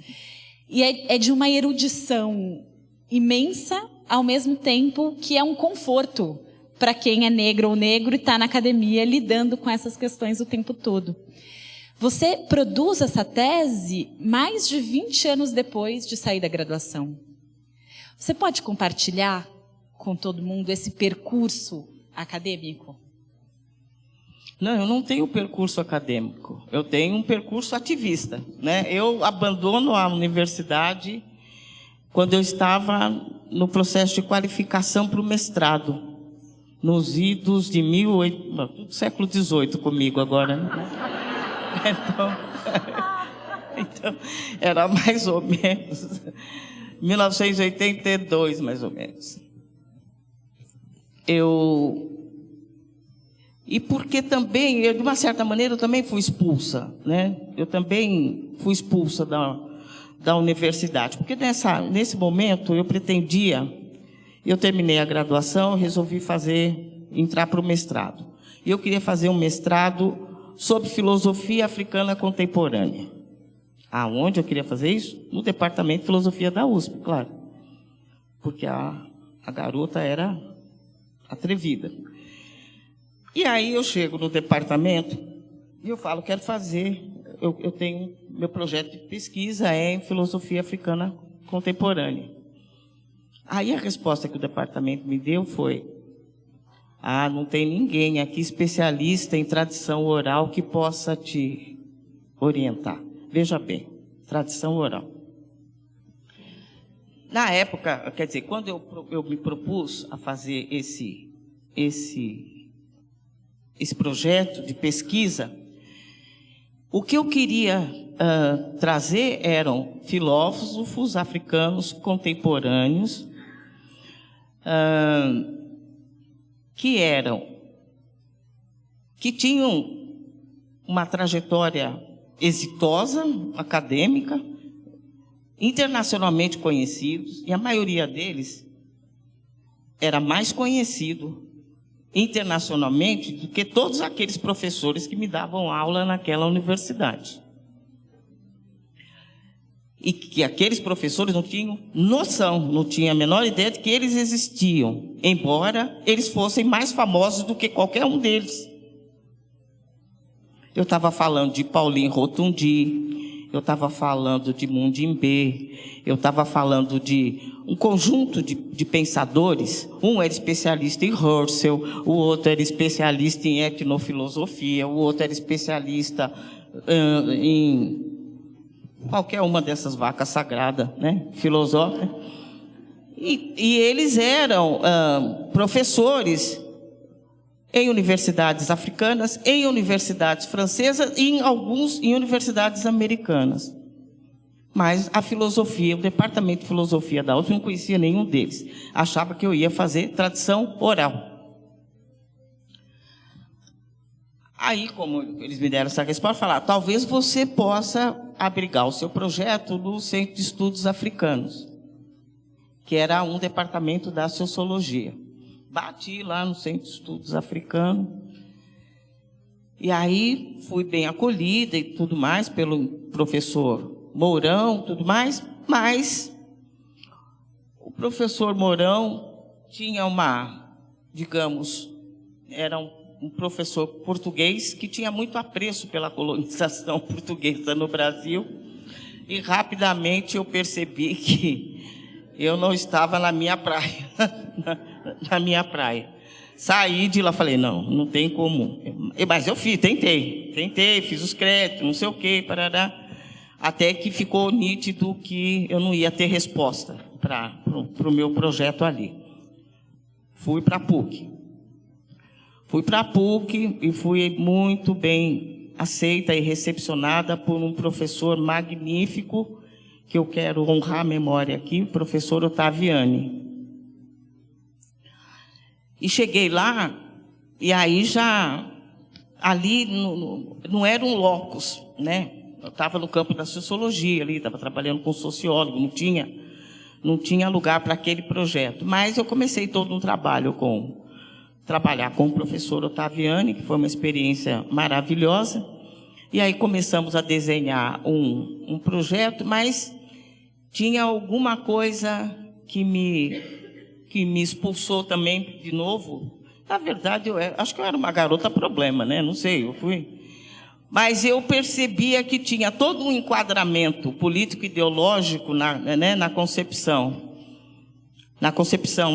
E é de uma erudição imensa, ao mesmo tempo que é um conforto para quem é negro ou negro e está na academia lidando com essas questões o tempo todo. Você produz essa tese mais de 20 anos depois de sair da graduação. Você pode compartilhar com todo mundo esse percurso acadêmico? Não, eu não tenho percurso acadêmico. Eu tenho um percurso ativista, né? Eu abandono a universidade quando eu estava no processo de qualificação para o mestrado, nos idos de século XVIII comigo agora, né? Então, era mais ou menos 1982, mais ou menos. E porque também, de uma certa maneira, eu também fui expulsa, né? Eu também fui expulsa da universidade, porque nesse momento eu terminei a graduação, resolvi entrar para o mestrado. E eu queria fazer um mestrado sobre filosofia africana contemporânea. Aonde eu queria fazer isso? No departamento de filosofia da USP, claro. Porque a garota era atrevida. E aí eu chego no departamento e eu falo, quero fazer, eu tenho, meu projeto de pesquisa é em filosofia africana contemporânea. Aí a resposta que o departamento me deu foi, não tem ninguém aqui especialista em tradição oral que possa te orientar. Veja bem, tradição oral. Na época, quer dizer, quando eu me propus a fazer esse projeto de pesquisa, o que eu queria trazer eram filósofos africanos contemporâneos que tinham uma trajetória exitosa, acadêmica, internacionalmente conhecidos, e a maioria deles era mais conhecido internacionalmente do que todos aqueles professores que me davam aula naquela universidade. E que aqueles professores não tinham noção, não tinham a menor ideia de que eles existiam, embora eles fossem mais famosos do que qualquer um deles. Eu estava falando de Paulinho Rotundi, eu estava falando de Mundimbe, eu estava falando de um conjunto de pensadores. Um era especialista em Husserl, o outro era especialista em etnofilosofia, o outro era especialista em qualquer uma dessas vacas sagradas, né? Filosófica. E eles eram professores em universidades africanas, em universidades francesas e em universidades americanas. Mas a filosofia, o departamento de filosofia da USP, não conhecia nenhum deles. Achava que eu ia fazer tradição oral. Aí, como eles me deram essa resposta, falaram, talvez você possa abrigar o seu projeto no Centro de Estudos Africanos, que era um departamento da sociologia. Bati lá no Centro de Estudos Africanos, e aí fui bem acolhida e tudo mais pelo professor Mourão, tudo mais, mas o professor Mourão tinha era um professor português que tinha muito apreço pela colonização portuguesa no Brasil, e rapidamente eu percebi que eu não estava na minha praia, na minha praia. Saí de lá, falei, não tem como. Mas eu tentei, fiz os créditos, não sei o quê, parará, até que ficou nítido que eu não ia ter resposta para o meu projeto ali. Fui para a PUC. Fui para a PUC e fui muito bem aceita e recepcionada por um professor magnífico, que eu quero honrar a memória aqui, o professor Ottaviani. E cheguei lá, e aí já, ali não era um locus, né? Eu estava no campo da sociologia ali, estava trabalhando com sociólogo, não tinha lugar para aquele projeto. Mas eu comecei todo um trabalhar com o professor Ottaviani, que foi uma experiência maravilhosa. E aí começamos a desenhar um projeto, mas tinha alguma coisa que me expulsou também de novo. Na verdade, acho que eu era uma garota problema, né? Não sei, eu fui. Mas eu percebia que tinha todo um enquadramento político-ideológico na concepção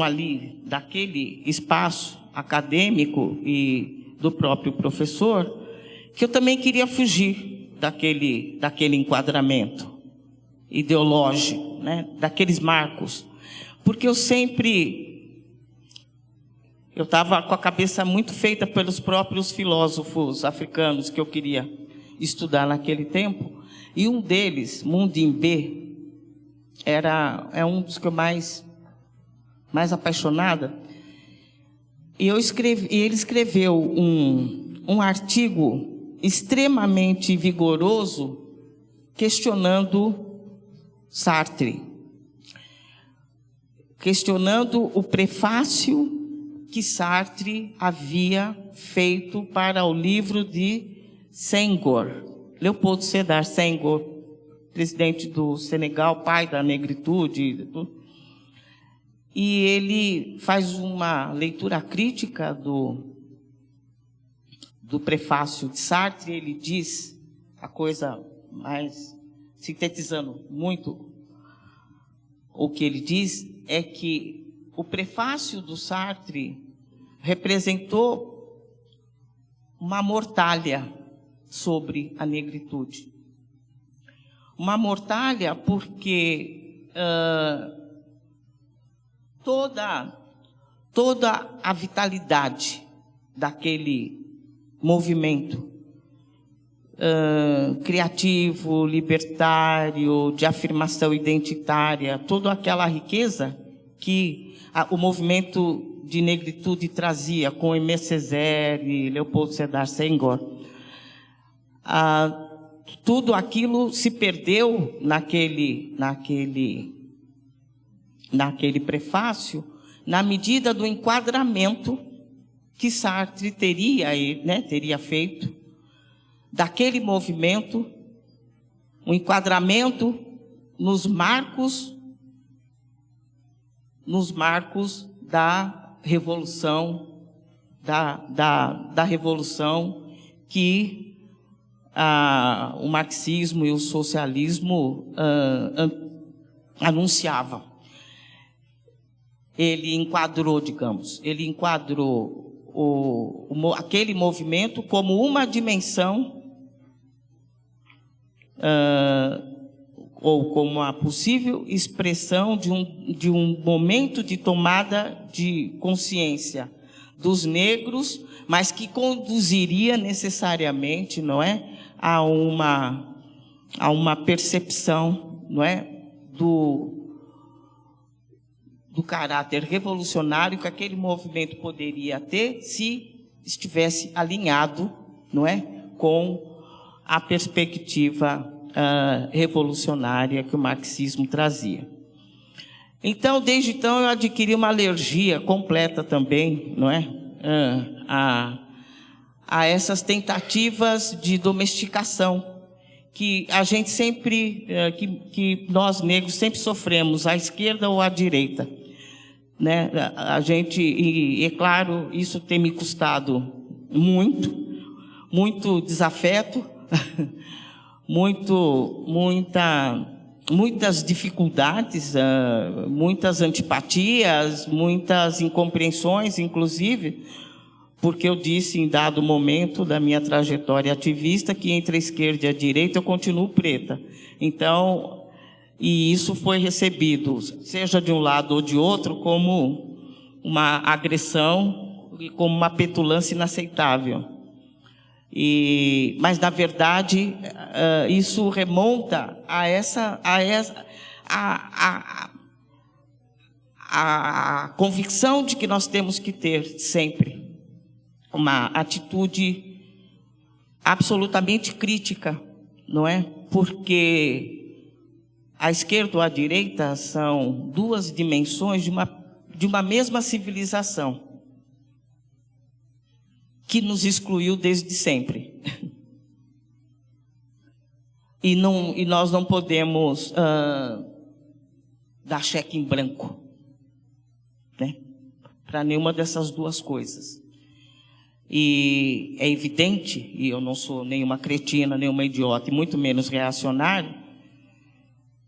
ali daquele espaço acadêmico e do próprio professor, que eu também queria fugir daquele enquadramento ideológico, né? Daqueles marcos. Porque eu estava com a cabeça muito feita pelos próprios filósofos africanos que eu queria estudar naquele tempo, e um deles, Mundimbe, é um dos que eu mais apaixonada, e ele escreveu um artigo extremamente vigoroso questionando Sartre, questionando o prefácio que Sartre havia feito para o livro de Senghor, Leopoldo Sédar Senghor, presidente do Senegal, pai da negritude. E ele faz uma leitura crítica do prefácio de Sartre. Ele diz a coisa mais, sintetizando muito o que ele diz, é que o prefácio do Sartre representou uma mortalha sobre a negritude. Uma mortalha porque toda a vitalidade daquele movimento criativo, libertário, de afirmação identitária, toda aquela riqueza que o movimento de negritude trazia com Aimé Césaire, Leopold Sédar Senghor, tudo aquilo se perdeu naquele prefácio, na medida do enquadramento que Sartre teria feito daquele movimento, um enquadramento nos marcos da revolução, da revolução que o marxismo e o socialismo anunciavam. Ele enquadrou, aquele movimento como uma dimensão ou como a possível expressão de um momento de tomada de consciência dos negros, mas que conduziria necessariamente, não é, a uma percepção, não é, do caráter revolucionário que aquele movimento poderia ter se estivesse alinhado, não é, com a perspectiva revolucionária que o marxismo trazia. Então, desde então, eu adquiri uma alergia completa também, não é, a essas tentativas de domesticação que a gente sempre, que nós negros sempre sofremos, à esquerda ou à direita, né? A gente, e é claro, isso tem me custado muito desafeto, muitas dificuldades, muitas antipatias, muitas incompreensões, inclusive, porque eu disse em dado momento da minha trajetória ativista que entre a esquerda e a direita eu continuo preta. Então, e isso foi recebido, seja de um lado ou de outro, como uma agressão e como uma petulância inaceitável. Mas, na verdade, isso remonta a convicção de que nós temos que ter sempre uma atitude absolutamente crítica, não é? Porque a esquerda ou a direita são duas dimensões de uma mesma civilização que nos excluiu desde sempre. E nós não podemos dar cheque em branco, né, para nenhuma dessas duas coisas. E é evidente, e eu não sou nenhuma cretina, nenhuma idiota, e muito menos reacionário,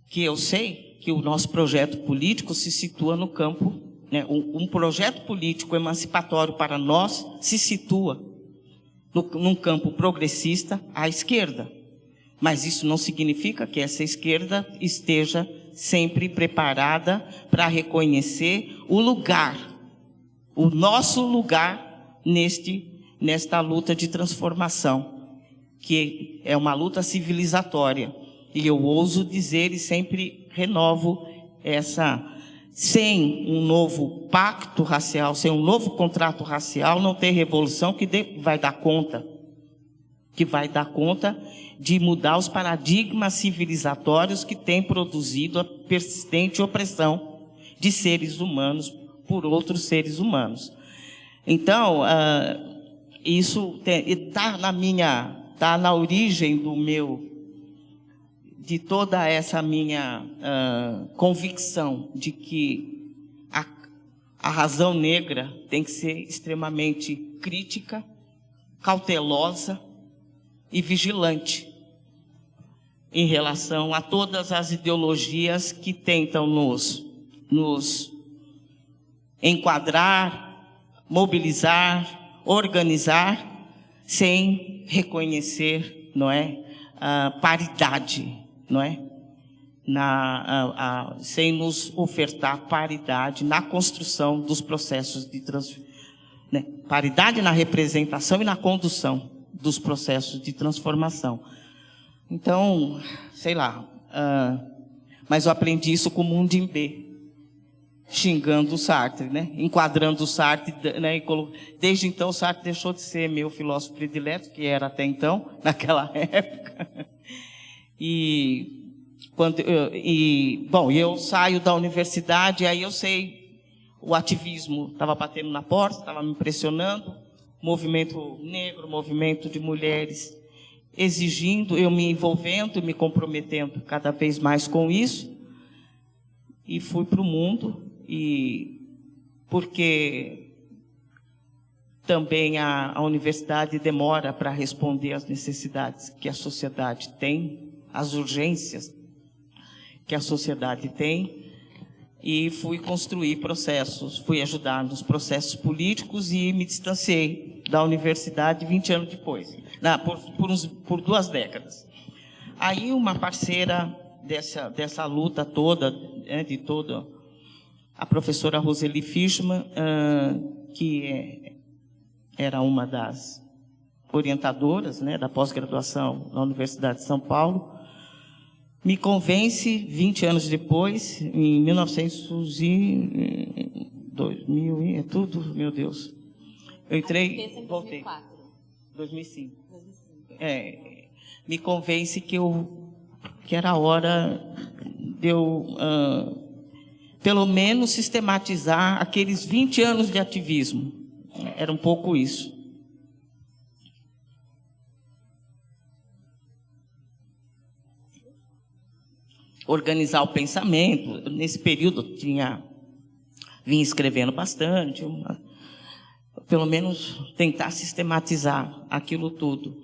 que eu sei que o nosso projeto político se situa no campo, né, um projeto político emancipatório para nós se situa num campo progressista à esquerda. Mas isso não significa que essa esquerda esteja sempre preparada para reconhecer o nosso lugar nesta luta de transformação, que é uma luta civilizatória. E eu ouso dizer e sempre renovo sem um novo pacto racial, sem um novo contrato racial, não tem revolução que vai dar conta de mudar os paradigmas civilizatórios que têm produzido a persistente opressão de seres humanos por outros seres humanos. Então, isso está na origem de toda essa minha convicção de que a razão negra tem que ser extremamente crítica, cautelosa e vigilante em relação a todas as ideologias que tentam nos enquadrar, mobilizar, organizar, sem reconhecer, não é, a paridade não é? Sem nos ofertar paridade na construção dos processos de transformação, né? Paridade na representação e na condução dos processos de transformação. Então, sei lá, mas eu aprendi isso com o Mundimbe, xingando o Sartre, né? Enquadrando o Sartre, né? Desde então o Sartre deixou de ser meu filósofo predileto, que era até então, naquela época. Bom, eu saio da universidade, aí eu sei, o ativismo estava batendo na porta, estava me impressionando, movimento negro, movimento de mulheres exigindo, eu me envolvendo, me comprometendo cada vez mais com isso, e fui para o mundo, porque também a universidade demora para responder às necessidades que a sociedade tem, às urgências que a sociedade tem, e fui construir processos, fui ajudar nos processos políticos e me distanciei da universidade 20 anos depois, por 2 décadas. Aí uma parceira dessa luta toda, de toda, a professora Roseli Fishman, que era uma das orientadoras, né, da pós-graduação na Universidade de São Paulo, me convence, 20 anos depois, em 2000, é tudo, meu Deus. Eu entrei, voltei. 2005. Me convence que era hora de eu, pelo menos, sistematizar aqueles 20 anos de ativismo. Era um pouco isso. Organizar o pensamento. Nesse período vinha escrevendo bastante, pelo menos tentar sistematizar aquilo tudo.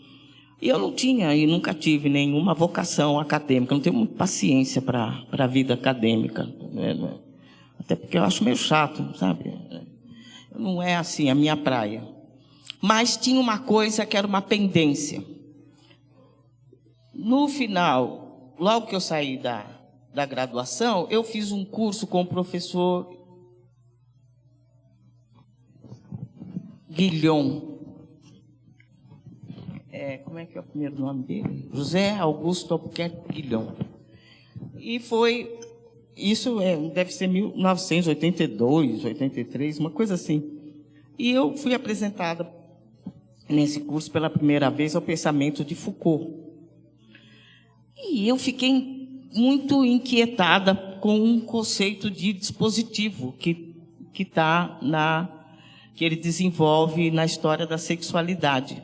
E eu não tinha e nunca tive nenhuma vocação acadêmica, não tenho paciência para a vida acadêmica, né? Até porque eu acho meio chato, sabe? Não é assim a minha praia. Mas tinha uma coisa que era uma pendência. No final, logo que eu saí da graduação, eu fiz um curso com o professor Guilhom. Como é que é o primeiro nome dele? José Augusto Albuquerque Guilhom. E isso deve ser 1982, 83, uma coisa assim. E eu fui apresentada nesse curso pela primeira vez ao pensamento de Foucault. E eu fiquei muito inquietada com um conceito de dispositivo que ele desenvolve na história da sexualidade.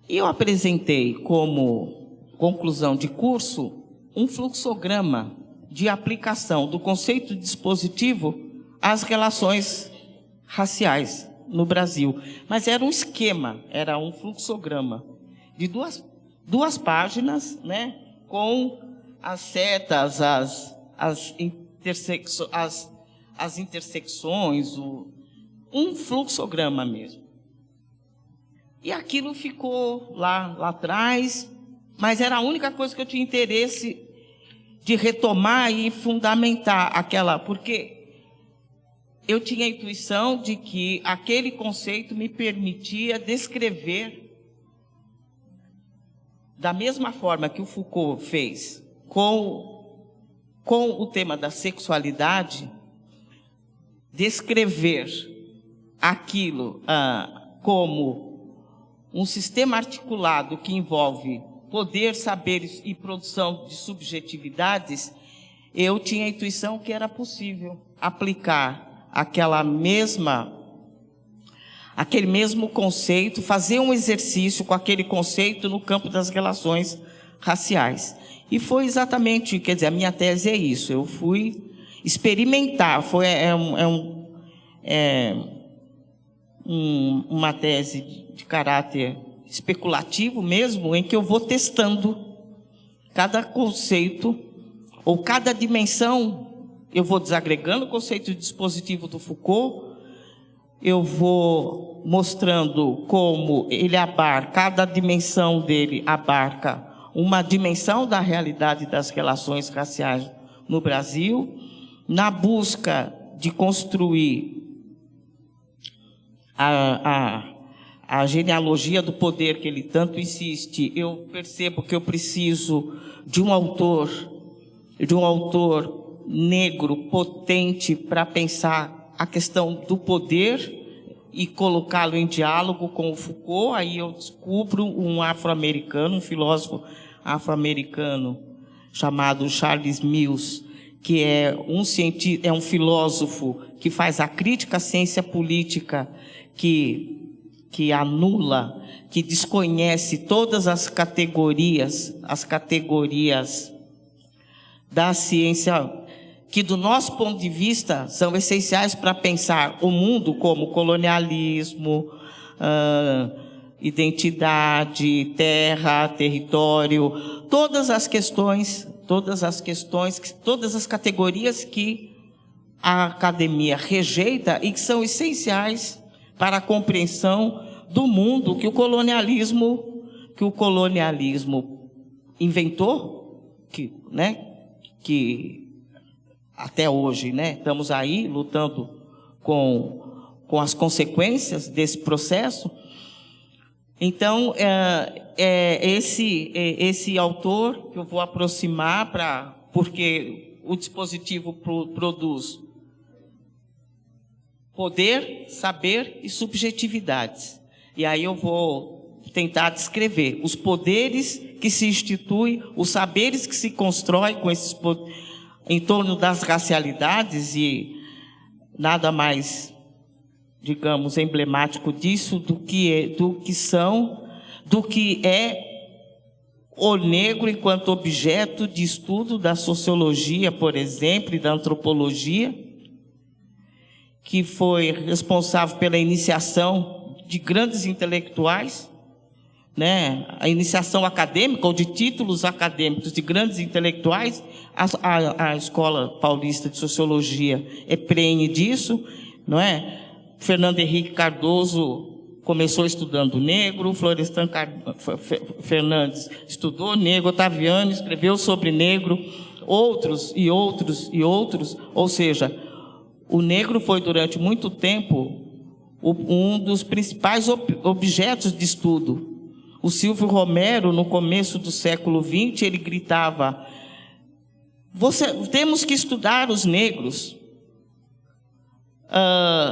E eu apresentei como conclusão de curso um fluxograma de aplicação do conceito de dispositivo às relações raciais no Brasil. Mas era um esquema, era um fluxograma de duas páginas, né, com as setas, as intersecções, um fluxograma mesmo. E aquilo ficou lá atrás, mas era a única coisa que eu tinha interesse de retomar e fundamentar porque eu tinha a intuição de que aquele conceito me permitia descrever, da mesma forma que o Foucault fez com o tema da sexualidade, descrever aquilo como um sistema articulado que envolve poder, saberes e produção de subjetividades. Eu tinha a intuição que era possível aplicar aquele mesmo conceito, fazer um exercício com aquele conceito no campo das relações raciais. E foi exatamente, quer dizer, a minha tese é isso, eu fui experimentar, uma tese de caráter especulativo mesmo, em que eu vou testando cada conceito, ou cada dimensão, eu vou desagregando o conceito de dispositivo do Foucault, eu vou mostrando como ele cada dimensão dele abarca uma dimensão da realidade das relações raciais no Brasil, na busca de construir a genealogia do poder que ele tanto insiste. Eu percebo que eu preciso de um autor negro potente para pensar a questão do poder e colocá-lo em diálogo com o Foucault. Aí eu descubro um afro-americano, um filósofo afro-americano chamado Charles Mills, que é um filósofo que faz a crítica à ciência política, que anula, que desconhece todas as categorias da ciência, que do nosso ponto de vista são essenciais para pensar o mundo, como colonialismo, identidade, terra, território, todas as categorias que a academia rejeita e que são essenciais para a compreensão do mundo que o colonialismo inventou, que até hoje, estamos aí lutando com as consequências desse processo. Então, esse autor que eu vou aproximar, porque o dispositivo produz poder, saber e subjetividades. E aí eu vou tentar descrever os poderes que se instituem, os saberes que se constroem com esses em torno das racialidades, e nada mais, digamos, emblemático disso do que é o negro enquanto objeto de estudo da sociologia, por exemplo, e da antropologia, que foi responsável pela iniciação de grandes intelectuais, a iniciação acadêmica ou de títulos acadêmicos de grandes intelectuais. A Escola Paulista de Sociologia é prenhe disso, não é? Fernando Henrique Cardoso começou estudando negro, Florestan Fernandes estudou negro, Otaviano escreveu sobre negro, outros, ou seja, o negro foi durante muito tempo um dos principais objetos de estudo. O Silvio Romero, no começo do século XX, ele gritava: temos que estudar os negros,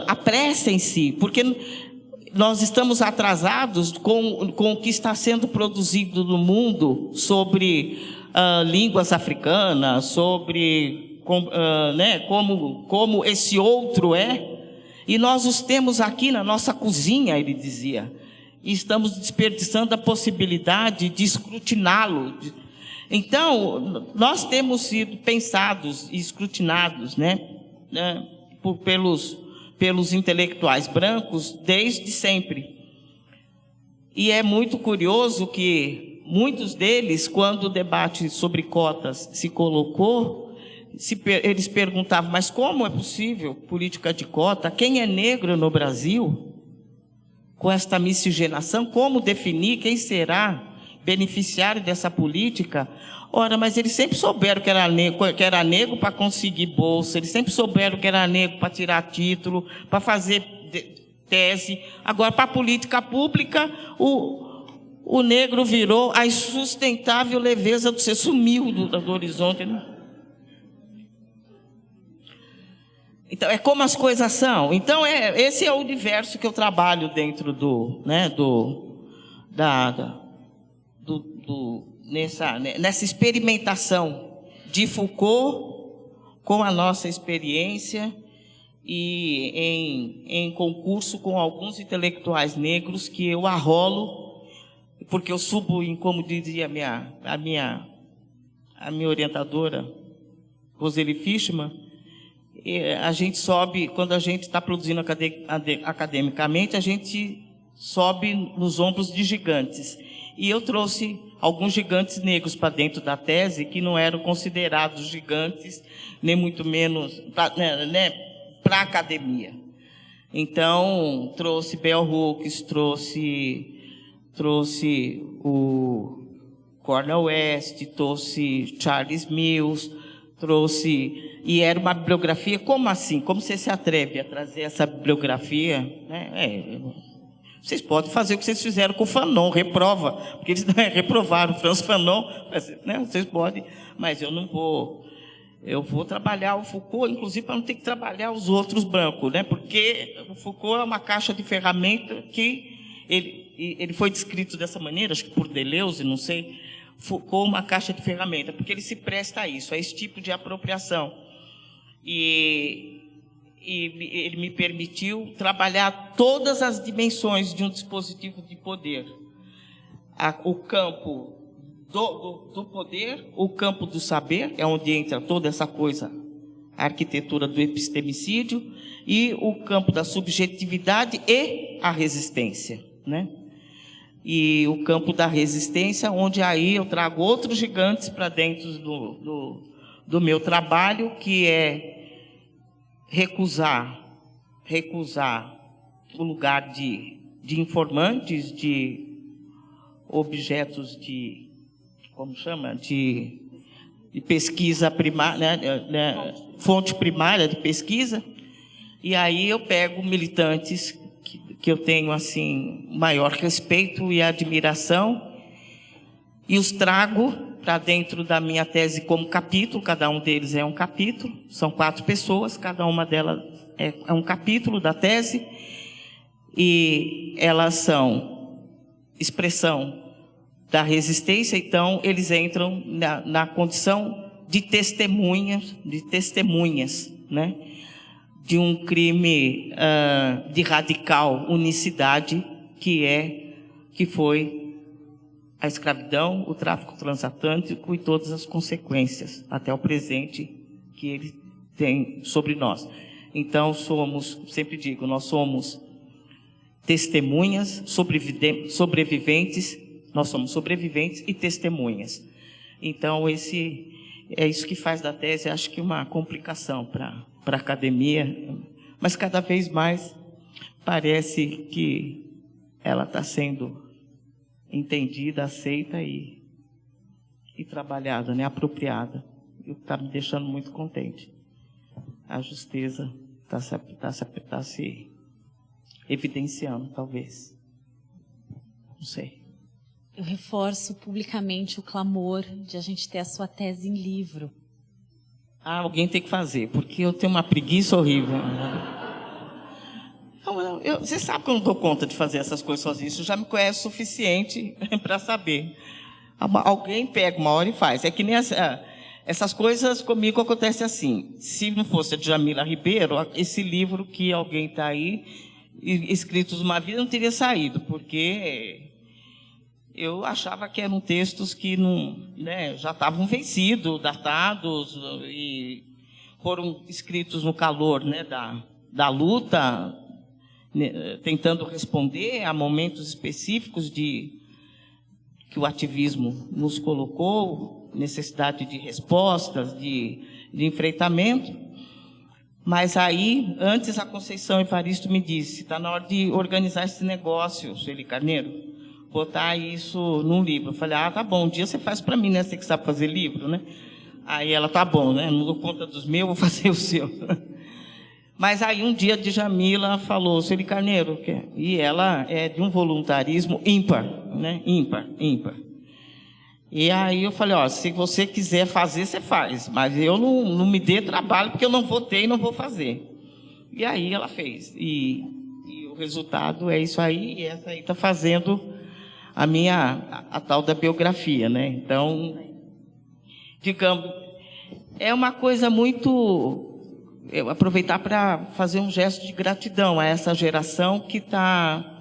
apressem-se, porque nós estamos atrasados com o que está sendo produzido no mundo sobre línguas africanas, sobre como esse outro é, e nós os temos aqui na nossa cozinha, ele dizia, e estamos desperdiçando a possibilidade de escrutiná-lo. Então, nós temos sido pensados e escrutinados, pelos intelectuais brancos desde sempre. E é muito curioso que muitos deles, quando o debate sobre cotas se colocou, eles perguntavam: mas como é possível política de cota? Quem é negro no Brasil? Com esta miscigenação, como definir quem será beneficiário dessa política? Ora, mas eles sempre souberam que era negro para conseguir bolsa, eles sempre souberam que era negro para tirar título, para fazer tese. Agora, para a política pública, o negro virou a insustentável leveza do ser, sumiu do horizonte. Então, é como as coisas são. Então, esse é o universo que eu trabalho dentro nessa experimentação de Foucault com a nossa experiência e em concurso com alguns intelectuais negros que eu arrolo, porque eu subo em, como dizia a minha orientadora, Roseli Fishman, a gente sobe, quando a gente está produzindo academicamente, a gente sobe nos ombros de gigantes. E eu trouxe alguns gigantes negros para dentro da tese, que não eram considerados gigantes, nem muito menos para a academia. Então, trouxe Bell Hooks, trouxe o Cornel West, trouxe Charles Mills, trouxe... E era uma bibliografia, como assim? Como você se atreve a trazer essa bibliografia? Né? Vocês podem fazer o que vocês fizeram com o Fanon, reprova, porque eles reprovaram o Franz Fanon, né? Vocês podem, mas eu não vou... Eu vou trabalhar o Foucault, inclusive para não ter que trabalhar os outros brancos, né? Porque o Foucault é uma caixa de ferramenta que ele foi descrito dessa maneira, acho que por Deleuze, não sei, Foucault uma caixa de ferramenta, porque ele se presta a isso, a esse tipo de apropriação. E ele me permitiu trabalhar todas as dimensões de um dispositivo de poder. O campo do poder, o campo do saber, é onde entra toda essa coisa, a arquitetura do epistemicídio, e o campo da subjetividade e a resistência, né? E o campo da resistência, onde aí eu trago outros gigantes para dentro do meu trabalho, que é recusar o lugar de informantes, de objetos de, como chama, de pesquisa primária, né, fonte primária de pesquisa, e aí eu pego militantes que eu tenho assim maior respeito e admiração e os trago para dentro da minha tese como capítulo. Cada um deles é um capítulo, são 4 pessoas, cada uma delas é um capítulo da tese, e elas são expressão da resistência. Então eles entram na condição de testemunhas, né, de um crime de radical unicidade, que foi a escravidão, o tráfico transatlântico e todas as consequências até o presente que ele tem sobre nós. Então sempre digo, nós somos testemunhas, sobreviventes, nós somos sobreviventes e testemunhas. Então é isso que faz da tese, acho que uma complicação para a academia, mas cada vez mais parece que ela está sendo entendida, aceita e trabalhada, né, apropriada. O que está me deixando muito contente. A justeza está se evidenciando, talvez. Não sei. Eu reforço publicamente o clamor de a gente ter a sua tese em livro. Alguém tem que fazer, porque eu tenho uma preguiça horrível. Você sabe que eu não dou conta de fazer essas coisas sozinho. Você já me conhece o suficiente para saber. Alguém pega uma hora e faz. É que nem essas coisas comigo acontecem assim. Se não fosse a Djamila Ribeiro, esse livro que alguém está aí, Escritos de uma Vida, não teria saído, porque eu achava que eram textos que não, né, já estavam vencidos, datados, e foram escritos no calor, né, da luta, né, tentando responder a momentos específicos que o ativismo nos colocou, necessidade de respostas, de enfrentamento. Mas aí, antes, a Conceição Evaristo me disse: está na hora de organizar esse negócio, Sueli Carneiro, botar isso num livro. Eu falei: tá bom, um dia você faz para mim, né? Você que sabe fazer livro, né? Aí ela: tá bom, né? Não dou conta dos meus, vou fazer o seu. Mas aí um dia Djamila falou: Sueli Carneiro, e ela é de um voluntarismo ímpar, né? Ímpar. E aí eu falei: se você quiser fazer, você faz, mas eu não me dê trabalho, porque eu não vou ter e não vou fazer. E aí ela fez. E o resultado é isso aí, e essa aí está fazendo a tal da biografia, né? Então, digamos, é uma coisa muito... Eu aproveitar para fazer um gesto de gratidão a essa geração que está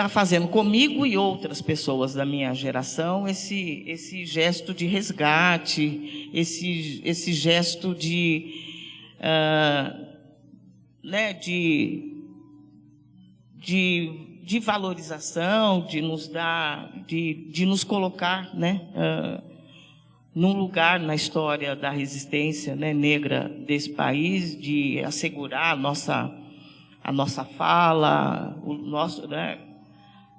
fazendo comigo e outras pessoas da minha geração esse gesto de resgate, esse gesto né, de valorização, de nos dar, de nos colocar, né, num lugar na história da resistência, né, negra desse país, de assegurar a nossa fala, né,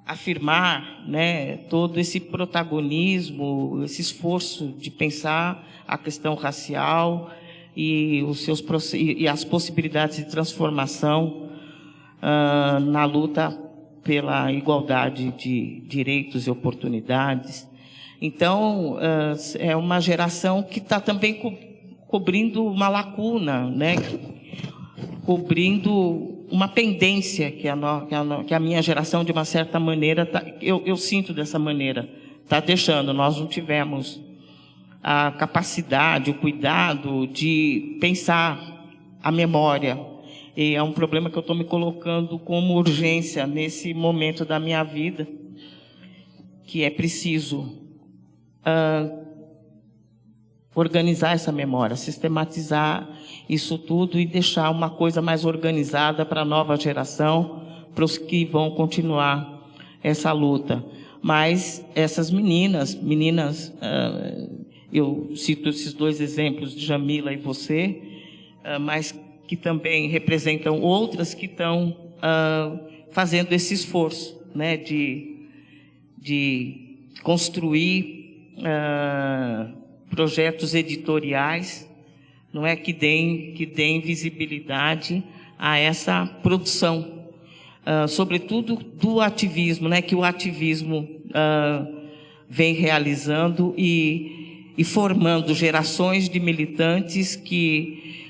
afirmar, né, todo esse protagonismo, esse esforço de pensar a questão racial e as possibilidades de transformação na luta pela igualdade de direitos e oportunidades. Então, é uma geração que está também cobrindo uma lacuna, né, cobrindo uma pendência que a minha geração, de uma certa maneira, eu sinto dessa maneira, está deixando. Nós não tivemos a capacidade, o cuidado de pensar a memória. E é um problema que eu estou me colocando como urgência nesse momento da minha vida, que é preciso organizar essa memória, sistematizar isso tudo e deixar uma coisa mais organizada para a nova geração, para os que vão continuar essa luta. Mas essas meninas, eu cito esses dois exemplos, de Jamila e você, mas que também representam outras que estão fazendo esse esforço, né, de construir projetos editoriais, não é, que deem visibilidade a essa produção, sobretudo do ativismo, né, que o ativismo vem realizando e formando gerações de militantes que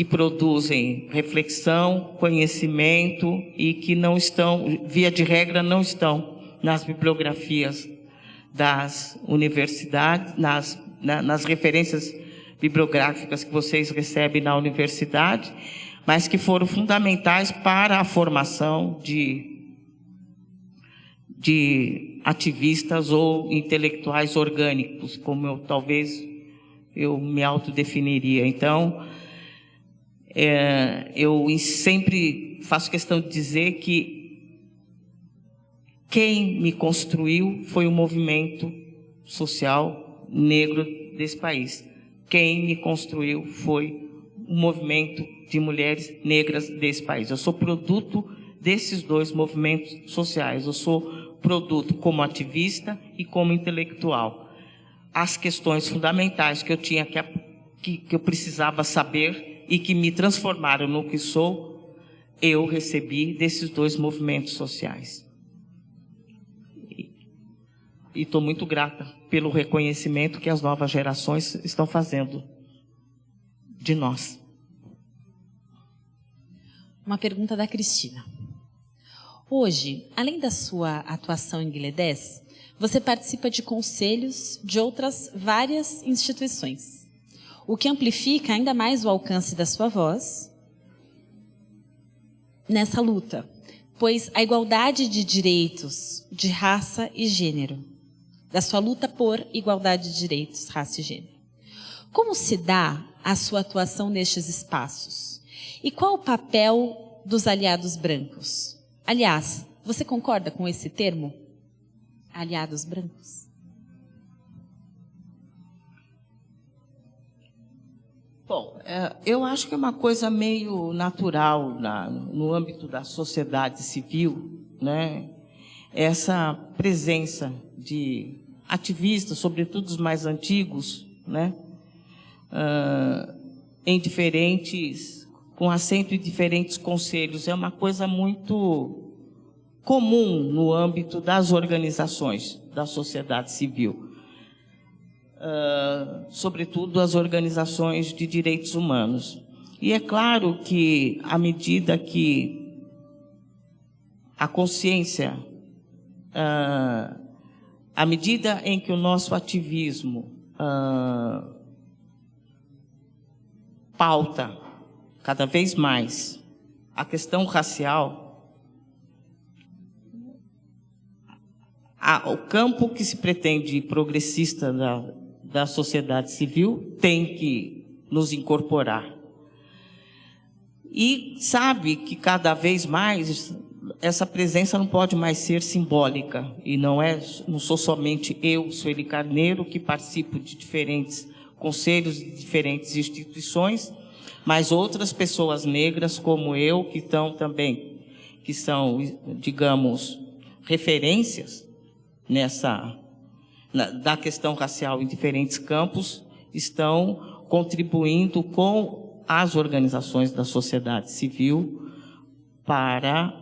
produzem reflexão, conhecimento e que não estão, via de regra, não estão nas bibliografias das universidades, nas referências bibliográficas que vocês recebem na universidade, mas que foram fundamentais para a formação de ativistas ou intelectuais orgânicos, como talvez eu me autodefiniria. Então, eu sempre faço questão de dizer que quem me construiu foi o movimento social negro desse país. Quem me construiu foi o movimento de mulheres negras desse país. Eu sou produto desses dois movimentos sociais. Eu sou produto como ativista e como intelectual. As questões fundamentais que eu tinha que eu precisava saber e que me transformaram no que sou, eu recebi desses dois movimentos sociais. E estou muito grata pelo reconhecimento que as novas gerações estão fazendo de nós. Uma pergunta da Cristina. Hoje, além da sua atuação em Guiledés, você participa de conselhos de outras várias instituições, o que amplifica ainda mais o alcance da sua voz nessa luta, pois a igualdade de direitos de raça e gênero, da sua luta por igualdade de direitos, raça e gênero. Como se dá a sua atuação nestes espaços? E qual o papel dos aliados brancos? Aliás, você concorda com esse termo? Aliados brancos? Bom, eu acho que é uma coisa meio natural no âmbito da sociedade civil, né? Essa presença de ativistas, sobretudo os mais antigos, né? Com assento em diferentes conselhos. É uma coisa muito comum no âmbito das organizações da sociedade civil. Sobretudo as organizações de direitos humanos. E é claro que, à medida que a consciência, à medida em que o nosso ativismo pauta cada vez mais a questão racial, o campo que se pretende progressista da sociedade civil tem que nos incorporar. E sabe que cada vez mais essa presença não pode mais ser simbólica. E não sou somente eu, Sueli Carneiro, que participo de diferentes conselhos de diferentes instituições, mas outras pessoas negras como eu, que são, digamos, referências da questão racial em diferentes campos, estão contribuindo com as organizações da sociedade civil para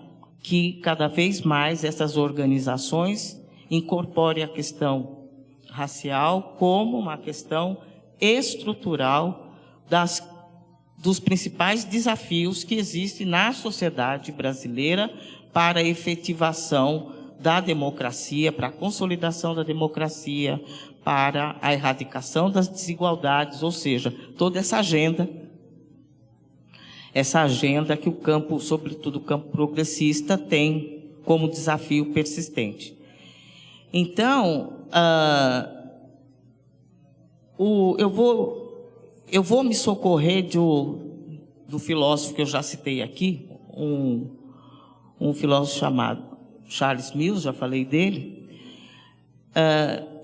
que cada vez mais essas organizações incorporem a questão racial como uma questão estrutural dos principais desafios que existem na sociedade brasileira para a efetivação da democracia, para a consolidação da democracia, para a erradicação das desigualdades, ou seja, toda essa agenda que o campo, sobretudo o campo progressista, tem como desafio persistente. Então, eu vou me socorrer do filósofo que eu já citei aqui, um filósofo chamado Charles Mills, já falei dele.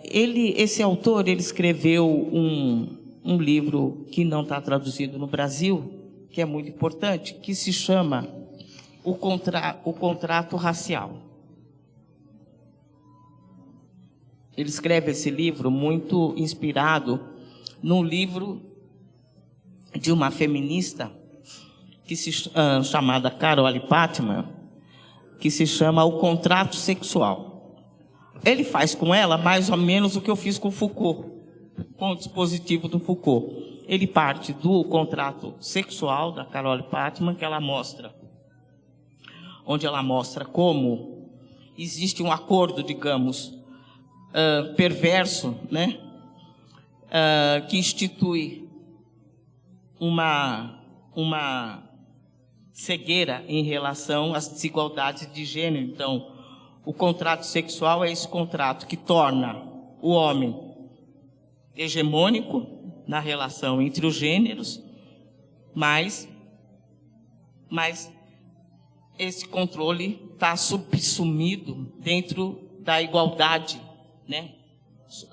Esse autor, ele escreveu um livro que não está traduzido no Brasil, que é muito importante, que se chama O Contrato Racial. Ele escreve esse livro muito inspirado num livro de uma feminista chamada Carole Pattman, que se chama O Contrato Sexual. Ele faz com ela mais ou menos o que eu fiz com Foucault, com o dispositivo do Foucault. Ele parte do contrato sexual da Carole Pattman, onde ela mostra como existe um acordo, digamos, perverso, né, que institui uma cegueira em relação às desigualdades de gênero. Então, o contrato sexual é esse contrato que torna o homem hegemônico na relação entre os gêneros, mas esse controle está subsumido dentro da igualdade, né,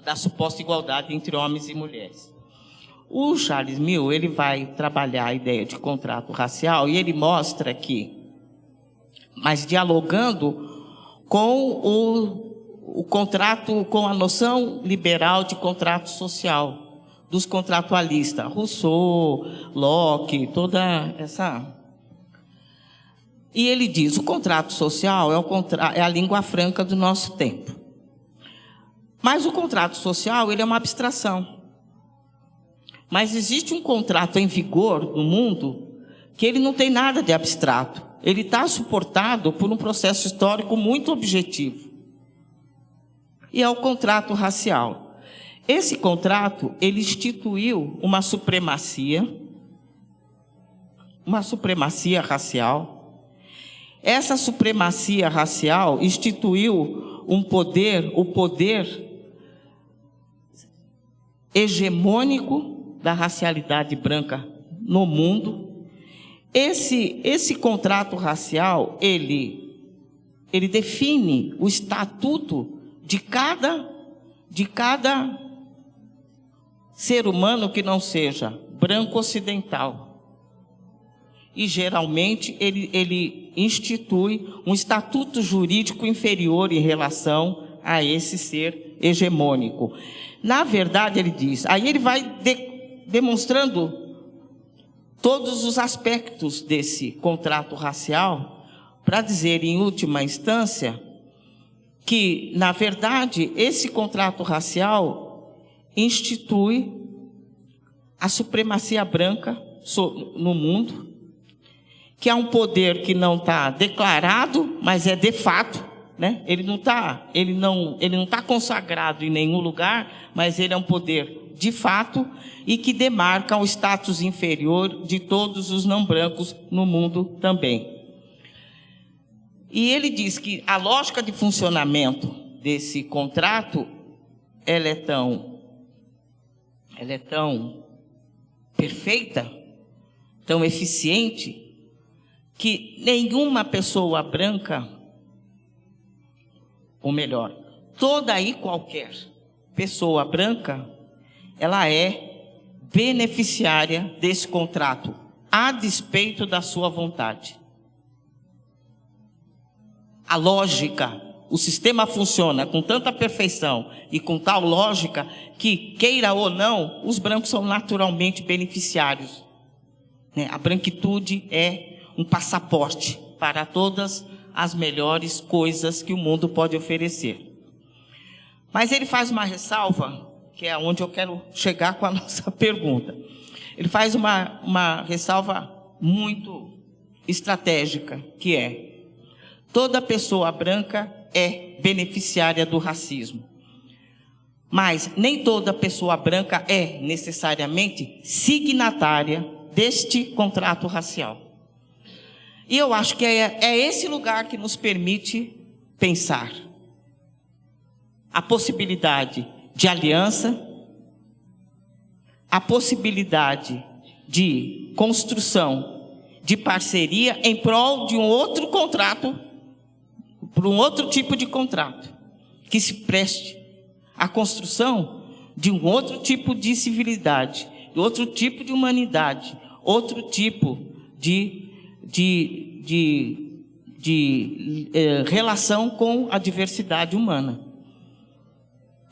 da suposta igualdade entre homens e mulheres. O Charles Mills, ele vai trabalhar a ideia de contrato racial e ele mostra que, mas dialogando com o contrato, com a noção liberal de contrato social, dos contratualistas, Rousseau, Locke, toda essa... E ele diz, o contrato social é a língua franca do nosso tempo. Mas o contrato social, ele é uma abstração. Mas existe um contrato em vigor no mundo que ele não tem nada de abstrato. Ele está suportado por um processo histórico muito objetivo. E é o contrato racial. Esse contrato, ele instituiu uma supremacia racial. Essa supremacia racial instituiu o poder hegemônico da racialidade branca no mundo. Esse contrato racial, ele define o estatuto de cada ser humano que não seja branco ocidental. E, geralmente, ele institui um estatuto jurídico inferior em relação a esse ser hegemônico. Na verdade, ele diz, aí ele vai demonstrando todos os aspectos desse contrato racial, para dizer, em última instância, que, na verdade, esse contrato racial institui a supremacia branca no mundo, que é um poder que não está declarado, mas é de fato, né? Ele não está consagrado em nenhum lugar, mas ele é um poder de fato e que demarca o status inferior de todos os não brancos no mundo também. E ele diz que a lógica de funcionamento desse contrato, ela é tão perfeita, tão eficiente, que nenhuma pessoa branca, ou melhor, toda e qualquer pessoa branca, ela é beneficiária desse contrato, a despeito da sua vontade. A lógica, o sistema funciona com tanta perfeição e com tal lógica que, queira ou não, os brancos são naturalmente beneficiários. A branquitude é um passaporte para todas as melhores coisas que o mundo pode oferecer. Mas ele faz uma ressalva, que é onde eu quero chegar com a nossa pergunta. Ele faz uma ressalva muito estratégica, que é: toda pessoa branca é beneficiária do racismo. Mas nem toda pessoa branca é necessariamente signatária deste contrato racial. E eu acho que é esse lugar que nos permite pensar a possibilidade de aliança, a possibilidade de construção de parceria em prol de um outro contrato, por um outro tipo de contrato, que se preste à construção de um outro tipo de civilidade, de outro tipo de humanidade, outro tipo de relação com a diversidade humana.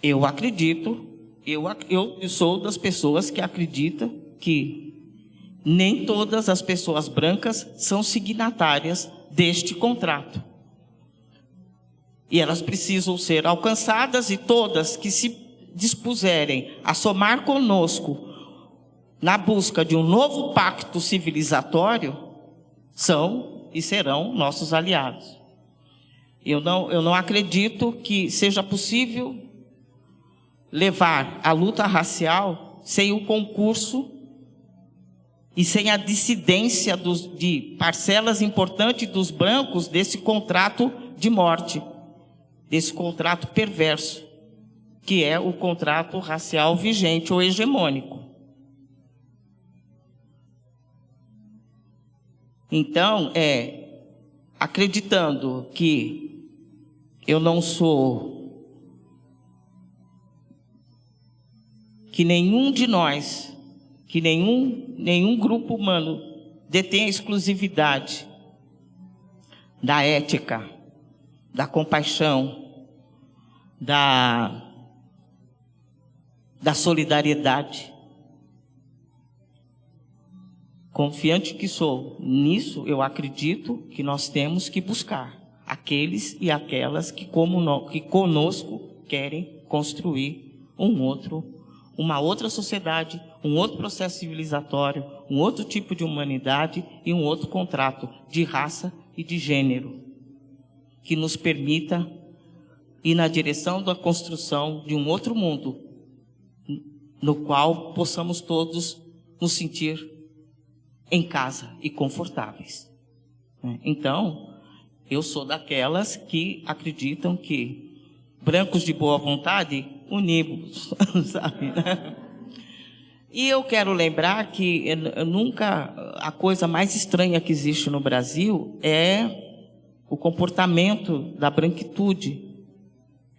Eu acredito, eu sou das pessoas que acreditam que nem todas as pessoas brancas são signatárias deste contrato. E elas precisam ser alcançadas, e todas que se dispuserem a somar conosco na busca de um novo pacto civilizatório são e serão nossos aliados. Eu não acredito que seja possível levar a luta racial sem o concurso e sem a dissidência de parcelas importantes dos brancos desse contrato de morte, desse contrato perverso, que é o contrato racial vigente ou hegemônico. Então, acreditando que eu não sou, que nenhum de nós, que nenhum grupo humano detém a exclusividade da ética, da compaixão, da solidariedade. Confiante que sou nisso, eu acredito que nós temos que buscar aqueles e aquelas que conosco querem construir uma outra sociedade, um outro processo civilizatório, um outro tipo de humanidade e um outro contrato de raça e de gênero, que nos permita ir na direção da construção de um outro mundo, no qual possamos todos nos sentir em casa e confortáveis. Então, eu sou daquelas que acreditam que brancos de boa vontade, unimos, sabe? E eu quero lembrar que a coisa mais estranha que existe no Brasil é o comportamento da branquitude,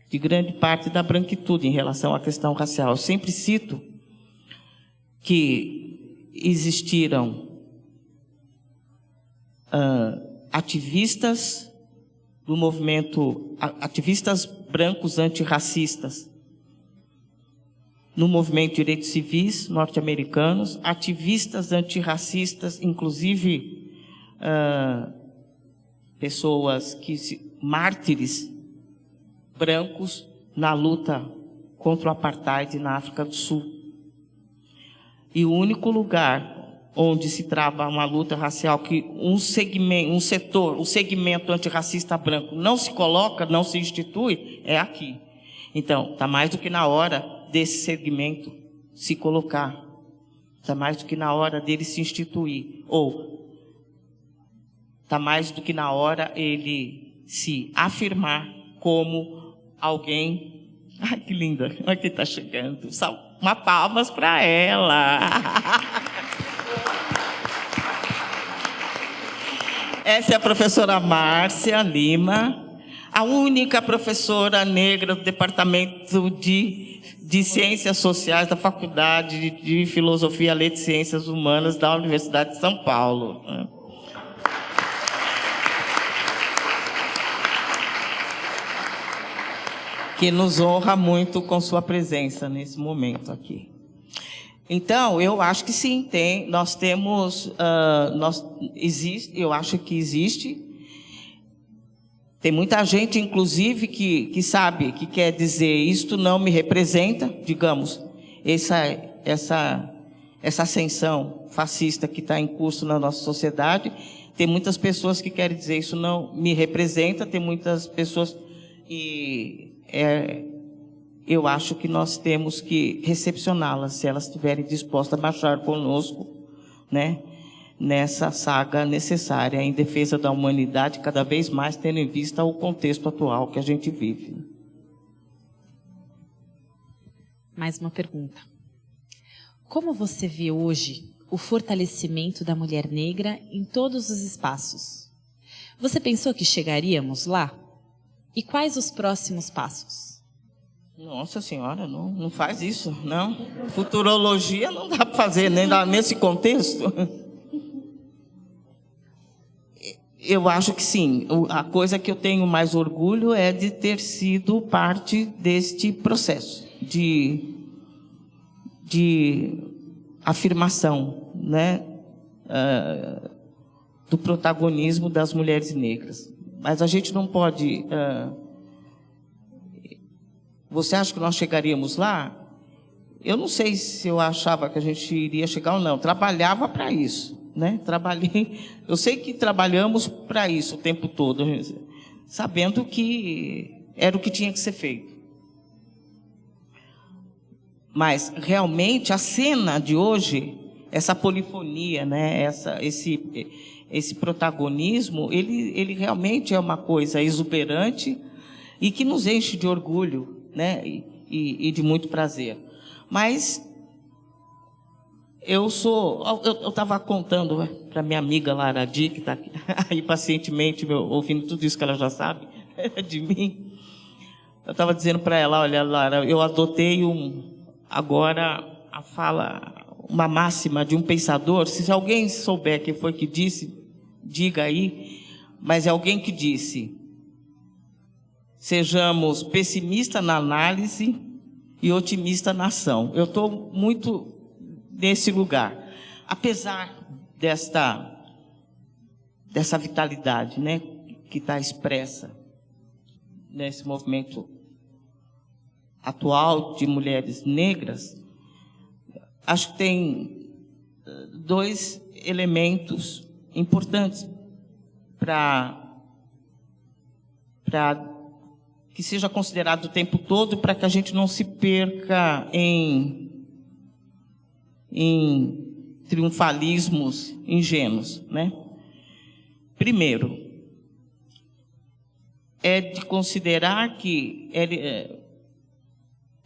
de grande parte da branquitude em relação à questão racial. Eu sempre cito que existiram ativistas do movimento, ativistas brancos antirracistas no movimento de direitos civis norte-americanos, ativistas antirracistas, inclusive pessoas mártires brancos na luta contra o apartheid na África do Sul. E o único lugar onde se trava uma luta racial que o segmento antirracista branco não se coloca, não se institui, é aqui. Então, está mais do que na hora desse segmento se colocar. Está mais do que na hora dele se instituir. Ou está mais do que na hora ele se afirmar como alguém. Ai, que linda! Olha quem está chegando. Uma palmas para ela. Essa é a professora Márcia Lima, a única professora negra do Departamento de Ciências Sociais da Faculdade de Filosofia, Letras e Ciências Humanas da Universidade de São Paulo. que nos honra muito com sua presença nesse momento aqui. Então, eu acho que sim, nós temos, eu acho que existe. Tem muita gente, inclusive, que sabe, que quer dizer, isto não me representa, digamos, essa ascensão fascista que está em curso na nossa sociedade. Tem muitas pessoas que querem dizer, isso não me representa, tem muitas pessoas que eu acho que nós temos que recepcioná-las, se elas estiverem dispostas a marchar conosco, né, nessa saga necessária em defesa da humanidade, cada vez mais tendo em vista o contexto atual que a gente vive. Mais uma pergunta. Como você vê hoje o fortalecimento da mulher negra em todos os espaços? Você pensou que chegaríamos lá? E quais os próximos passos? Nossa senhora, não faz isso, não. Futurologia não dá para fazer, nem nesse contexto. Eu acho que sim. A coisa que eu tenho mais orgulho é de ter sido parte deste processo de afirmação, né, do protagonismo das mulheres negras. Mas a gente não pode... Você acha que nós chegaríamos lá? Eu não sei se eu achava que a gente iria chegar ou não. Trabalhava para isso, né? Eu sei que trabalhamos para isso o tempo todo, sabendo que era o que tinha que ser feito. Mas realmente a cena de hoje, essa polifonia, né? Esse protagonismo, ele realmente é uma coisa exuberante e que nos enche de orgulho, né, e de muito prazer. Mas eu estava contando para minha amiga Lara Di, que está aí pacientemente ouvindo tudo isso que ela já sabe de mim. Eu estava dizendo para ela, olha, Lara, eu adotei agora uma máxima de um pensador. Se alguém souber quem foi que disse, diga aí, mas é alguém que disse: sejamos pessimistas na análise e otimistas na ação. Eu estou muito nesse lugar. Apesar dessa vitalidade, né, que está expressa nesse movimento atual de mulheres negras, acho que tem dois elementos importantes para que seja considerado o tempo todo, para que a gente não se perca em triunfalismos ingênuos, né? Primeiro, é de considerar que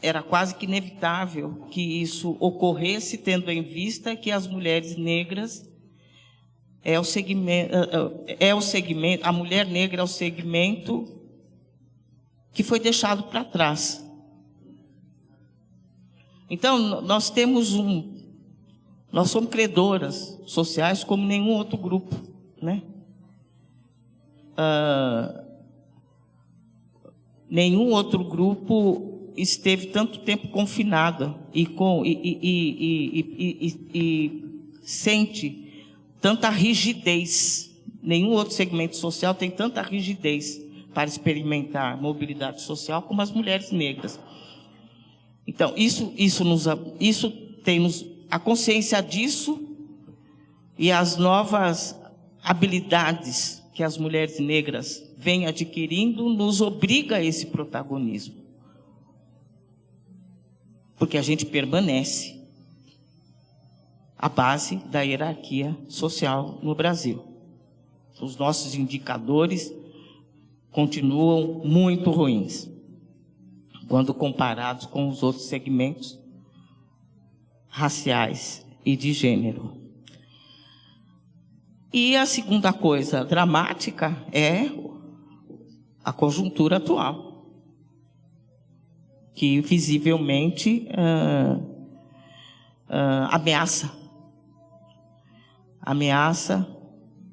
era quase que inevitável que isso ocorresse, tendo em vista que as mulheres negras a mulher negra é o segmento que foi deixado para trás. Então, nós somos credoras sociais como nenhum outro grupo, né? Nenhum outro grupo esteve tanto tempo confinado e sente tanta rigidez. Nenhum outro segmento social tem tanta rigidez para experimentar mobilidade social como as mulheres negras. Então, a consciência disso e as novas habilidades que as mulheres negras vêm adquirindo nos obriga a esse protagonismo. Porque a gente permanece à base da hierarquia social no Brasil. Os nossos indicadores continuam muito ruins, quando comparados com os outros segmentos raciais e de gênero. E a segunda coisa dramática é a conjuntura atual, que visivelmente ameaça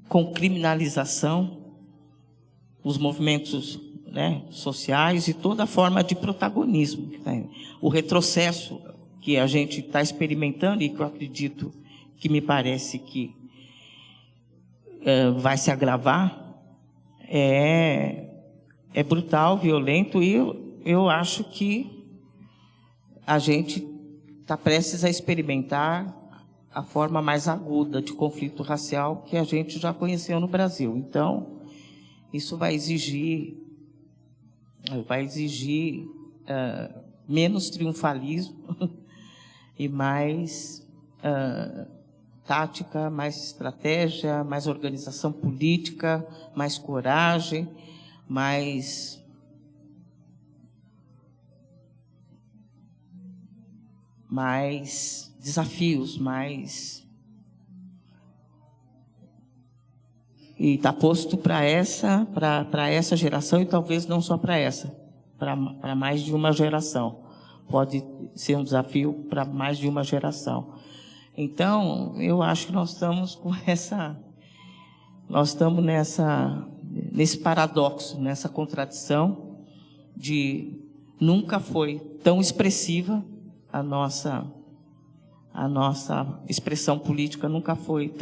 com criminalização os movimentos né, sociais e toda forma de protagonismo. Né? O retrocesso que a gente está experimentando e que eu acredito que me parece que vai se agravar é brutal, violento, e eu acho que a gente está prestes a experimentar a forma mais aguda de conflito racial que a gente já conheceu no Brasil. Então, isso vai exigir menos triunfalismo e mais tática, mais estratégia, mais organização política, mais coragem, mais desafios, e está posto para essa geração, e talvez não só para essa, para mais de uma geração. Pode ser um desafio para mais de uma geração. Então, eu acho que nós estamos nesse paradoxo, nessa contradição de nunca foi tão expressiva a nossa expressão política, nunca foi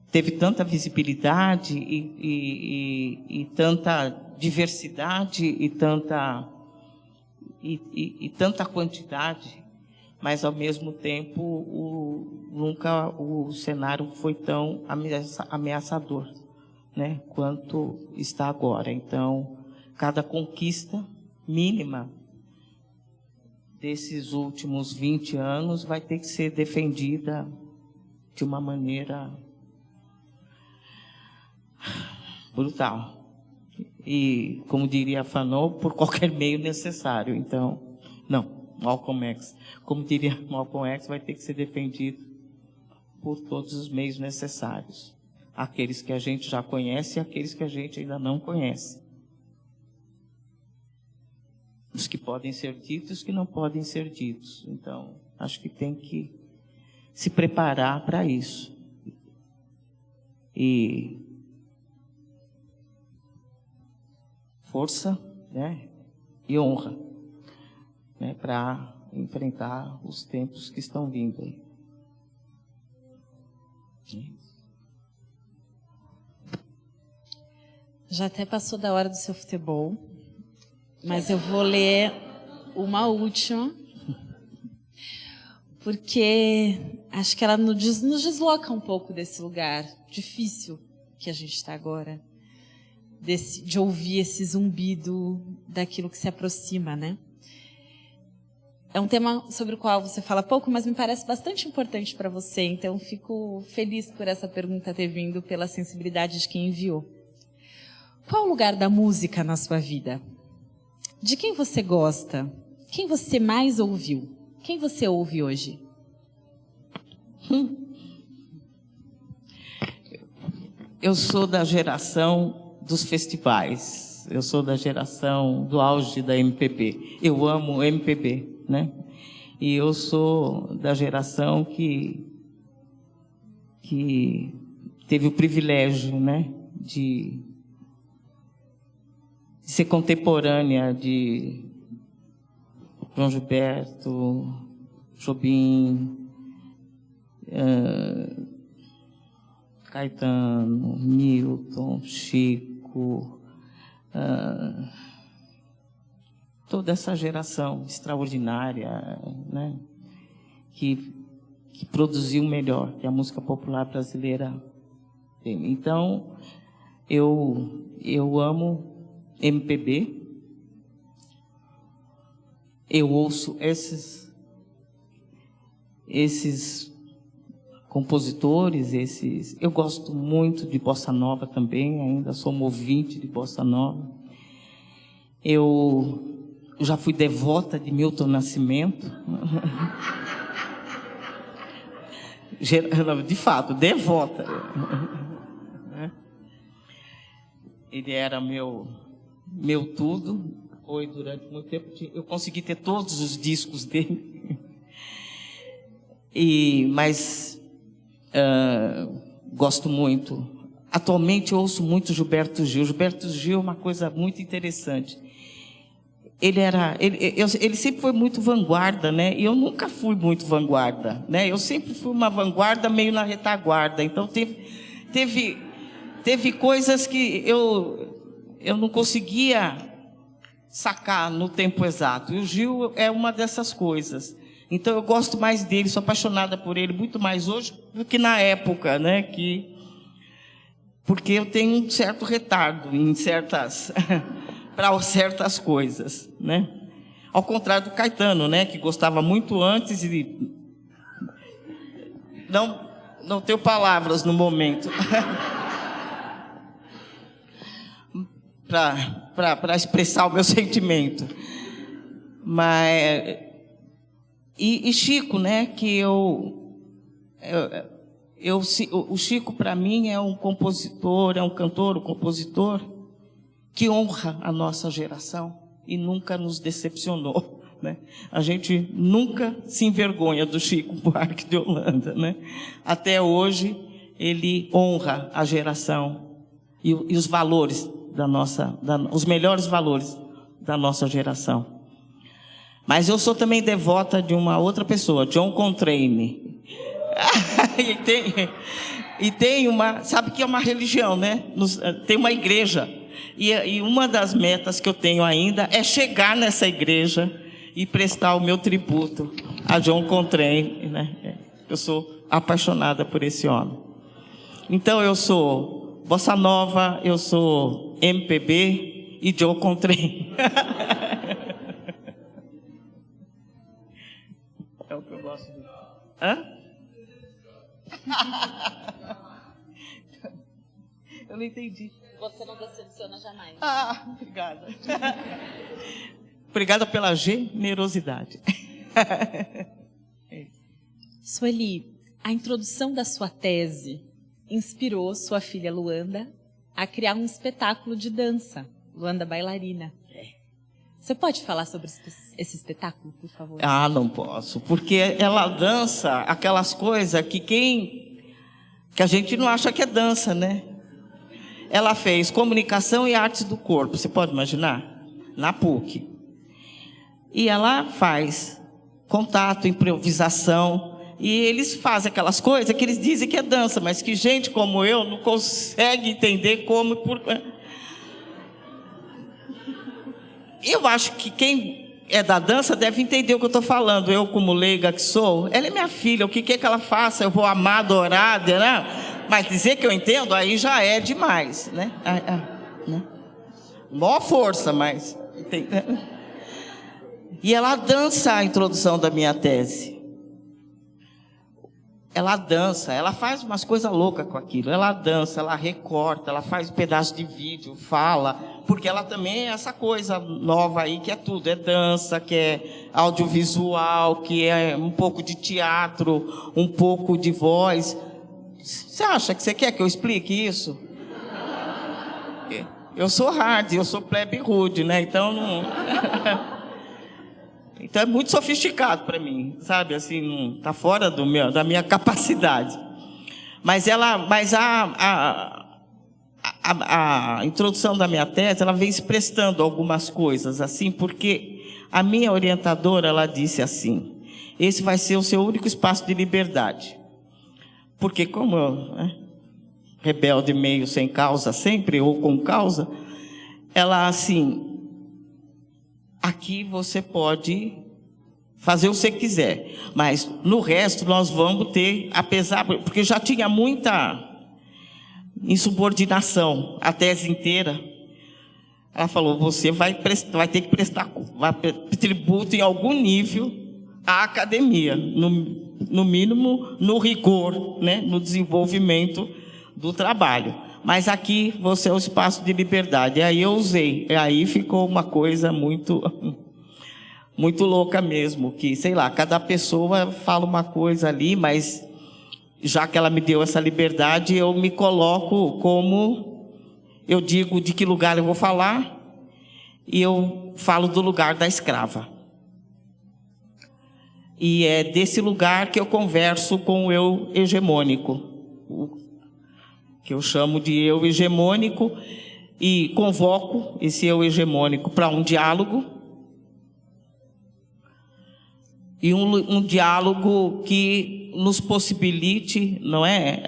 teve tanta visibilidade e tanta diversidade e tanta quantidade, mas ao mesmo tempo nunca o cenário foi tão ameaçador, né, quanto está agora. Então, cada conquista mínima desses últimos 20 anos vai ter que ser defendida de uma maneira brutal. E, como diria Fanon, por qualquer meio necessário. Então, não, Malcolm X. Como diria Malcolm X, vai ter que ser defendido por todos os meios necessários. Aqueles que a gente já conhece e aqueles que a gente ainda não conhece. Os que podem ser ditos e os que não podem ser ditos. Então, acho que tem que se preparar para isso. E força, né, e honra, né, para enfrentar os tempos que estão vindo aí. Já até passou da hora do seu futebol, mas eu vou ler uma última, porque acho que ela nos desloca um pouco desse lugar difícil que a gente está agora. De ouvir esse zumbido daquilo que se aproxima, né? É um tema sobre o qual você fala pouco, mas me parece bastante importante para você, então fico feliz por essa pergunta ter vindo pela sensibilidade de quem enviou. Qual o lugar da música na sua vida? De quem você gosta? Quem você mais ouviu? Quem você ouve hoje? Eu sou da geração dos festivais. Eu sou da geração do auge da MPB. Eu amo MPB, né? E eu sou da geração que teve o privilégio, né, de ser contemporânea de João Gilberto, Jobim, Caetano, Milton, Chico, toda essa geração extraordinária, né, que produziu o melhor que a música popular brasileira tem. Então, eu amo MPB, eu ouço esses compositores, eu gosto muito de bossa nova também, ainda sou um ouvinte de bossa nova. Eu já fui devota de Milton Nascimento. De fato, devota. Ele era meu tudo, foi durante muito tempo. Eu consegui ter todos os discos dele. Mas gosto muito atualmente eu ouço muito Gilberto Gil. Gilberto Gil é uma coisa muito interessante. Ele sempre foi muito vanguarda, né? E eu nunca fui muito vanguarda, né? Eu sempre fui uma vanguarda meio na retaguarda. Então teve coisas que eu não conseguia sacar no tempo exato. E o Gil é uma dessas coisas. Então eu gosto mais dele, sou apaixonada por ele muito mais hoje do que na época, né? Porque eu tenho um certo retardo em para certas coisas, né? Ao contrário do Caetano, né? Que gostava muito antes e não tenho palavras no momento para expressar o meu sentimento. Mas e Chico, né? Que o Chico, para mim, é um compositor, é um cantor, um compositor que honra a nossa geração e nunca nos decepcionou, né? A gente nunca se envergonha do Chico Buarque de Holanda, né? Até hoje, ele honra a geração e os valores os melhores valores da nossa geração. Mas eu sou também devota de uma outra pessoa, John Coltrane. E tem uma, sabe que é uma religião, né? Tem uma igreja. E uma das metas que eu tenho ainda é chegar nessa igreja e prestar o meu tributo a John Coltrane, né? Eu sou apaixonada por esse homem. Então eu sou bossa nova, eu sou MPB e John Coltrane. É o que eu gosto de... Hã? Eu não entendi. Você não decepciona jamais. Obrigada. Obrigada pela generosidade. Sueli, a introdução da sua tese inspirou sua filha Luanda a criar um espetáculo de dança, Luanda Bailarina. Você pode falar sobre esse espetáculo, por favor? Não posso, porque ela dança aquelas coisas que a gente não acha que é dança, né? Ela fez comunicação e artes do corpo, você pode imaginar? Na PUC. E ela faz contato, improvisação, e eles fazem aquelas coisas que eles dizem que é dança, mas que gente como eu não consegue entender como e por... Eu acho que quem é da dança deve entender o que eu estou falando. Eu, como leiga que sou, ela é minha filha, o que quer que ela faça? Eu vou amar, adorar, né? Mas dizer que eu entendo, aí já é demais, né? Né? Maior força, mas... E ela dança a introdução da minha tese. Ela dança, ela faz umas coisas loucas com aquilo. Ela dança, ela recorta, ela faz um pedaço de vídeo, fala, porque ela também é essa coisa nova aí, que é tudo, é dança, que é audiovisual, que é um pouco de teatro, um pouco de voz. Você acha que você quer que eu explique isso? Eu sou hard, eu sou plebe rude, né? Então não... Então é muito sofisticado para mim, sabe? Assim, não está fora da minha capacidade. Mas a introdução da minha tese, ela vem expressando algumas coisas assim, porque a minha orientadora, ela disse assim: esse vai ser o seu único espaço de liberdade. Porque como eu, né, rebelde meio sem causa sempre, ou com causa, ela assim... Aqui você pode fazer o que você quiser, mas no resto nós vamos ter, porque já tinha muita insubordinação a tese inteira. Ela falou: você vai ter que prestar tributo em algum nível à academia, no mínimo no rigor, né, no desenvolvimento do trabalho. Mas aqui você é o espaço de liberdade. E aí eu usei. E aí ficou uma coisa muito louca mesmo. Que, sei lá, cada pessoa fala uma coisa ali, mas já que ela me deu essa liberdade, eu me coloco como... Eu digo de que lugar eu vou falar, e eu falo do lugar da escrava. E é desse lugar que eu converso com o eu hegemônico. que eu chamo de eu hegemônico, e convoco esse eu hegemônico para um diálogo, e um diálogo que nos possibilite, não é,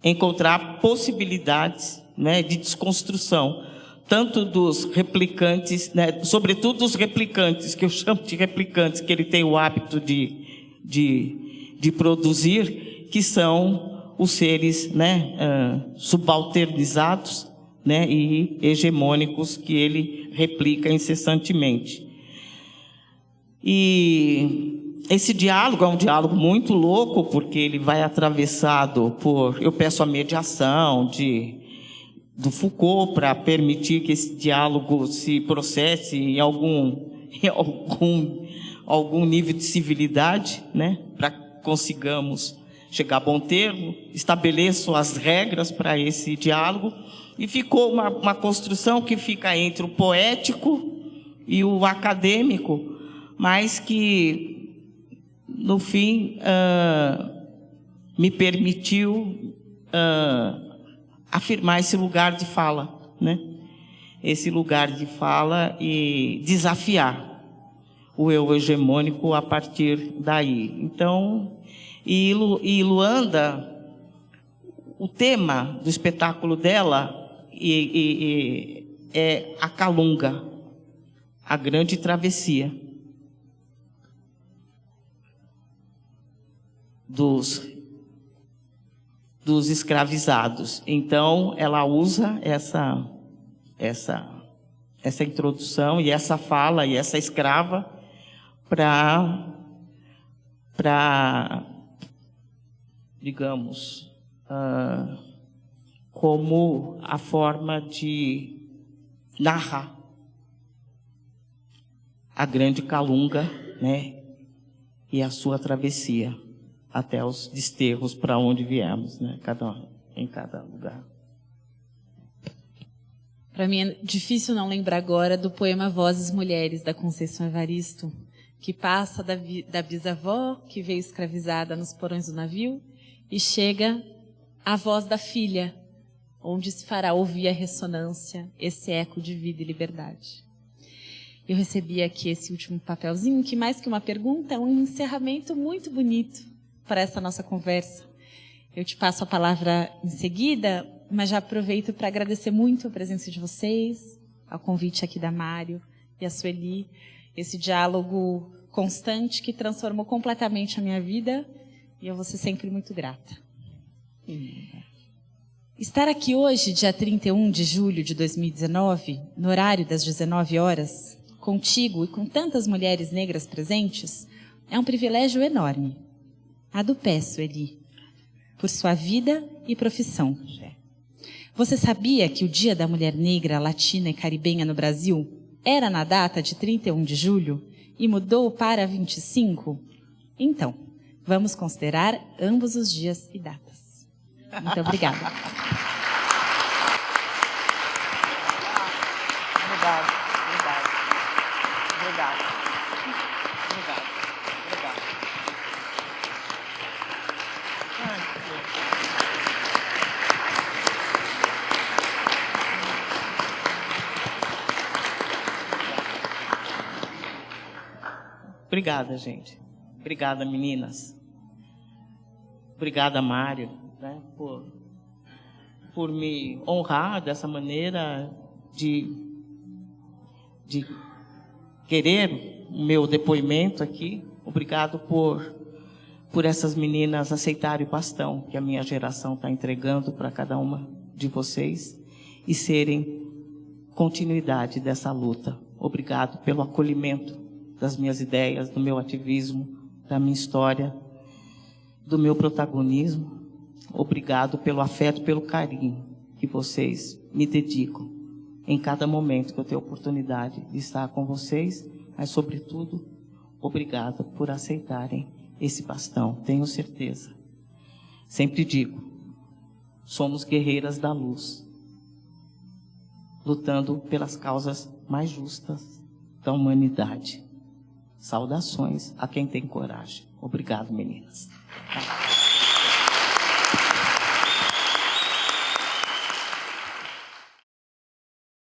encontrar possibilidades, né, de desconstrução, tanto dos replicantes, né, sobretudo dos replicantes, que eu chamo de replicantes, que ele tem o hábito de produzir, que são os seres, né, subalternizados, né, e hegemônicos que ele replica incessantemente. E esse diálogo é um diálogo muito louco, porque ele vai atravessado por... Eu peço a mediação do Foucault para permitir que esse diálogo se processe em algum nível de civilidade, né, para que consigamos chegar a bom termo. Estabeleço as regras para esse diálogo, e ficou uma construção que fica entre o poético e o acadêmico, mas que, no fim, me permitiu afirmar esse lugar de fala, né? Esse lugar de fala, e desafiar o eu hegemônico a partir daí. Então, e Luanda, o tema do espetáculo dela é a Calunga, a grande travessia dos escravizados. Então, ela usa essa introdução e essa fala e essa escrava para digamos, como a forma de narrar a grande Calunga, né, e a sua travessia até os desterros para onde viemos, né, em cada lugar. Para mim é difícil não lembrar agora do poema Vozes Mulheres, da Conceição Evaristo, que passa da bisavó, que veio escravizada nos porões do navio, e chega a voz da filha, onde se fará ouvir a ressonância, esse eco de vida e liberdade. Eu recebi aqui esse último papelzinho, que mais que uma pergunta, é um encerramento muito bonito para essa nossa conversa. Eu te passo a palavra em seguida, mas já aproveito para agradecer muito a presença de vocês, ao convite aqui da Mário e a Sueli, esse diálogo constante que transformou completamente a minha vida, e eu vou ser sempre muito grata. Estar aqui hoje, dia 31 de julho de 2019, no horário das 19 horas, contigo e com tantas mulheres negras presentes, é um privilégio enorme. A do pé, Sueli, por sua vida e profissão. Você sabia que o Dia da Mulher Negra, Latina e Caribenha no Brasil era na data de 31 de julho e mudou para 25? Então, vamos considerar ambos os dias e datas. Muito obrigada. Obrigada, gente. Obrigada, meninas. Obrigada, Mário, né, por me honrar dessa maneira de querer o meu depoimento aqui. Obrigado por essas meninas aceitarem o bastão que a minha geração está entregando para cada uma de vocês e serem continuidade dessa luta. Obrigado pelo acolhimento das minhas ideias, do meu ativismo, da minha história, do meu protagonismo. Obrigado pelo afeto, pelo carinho que vocês me dedicam em cada momento que eu tenho oportunidade de estar com vocês, mas, sobretudo, obrigado por aceitarem esse bastão. Tenho certeza. Sempre digo, somos guerreiras da luz, lutando pelas causas mais justas da humanidade. Saudações a quem tem coragem. Obrigado, meninas.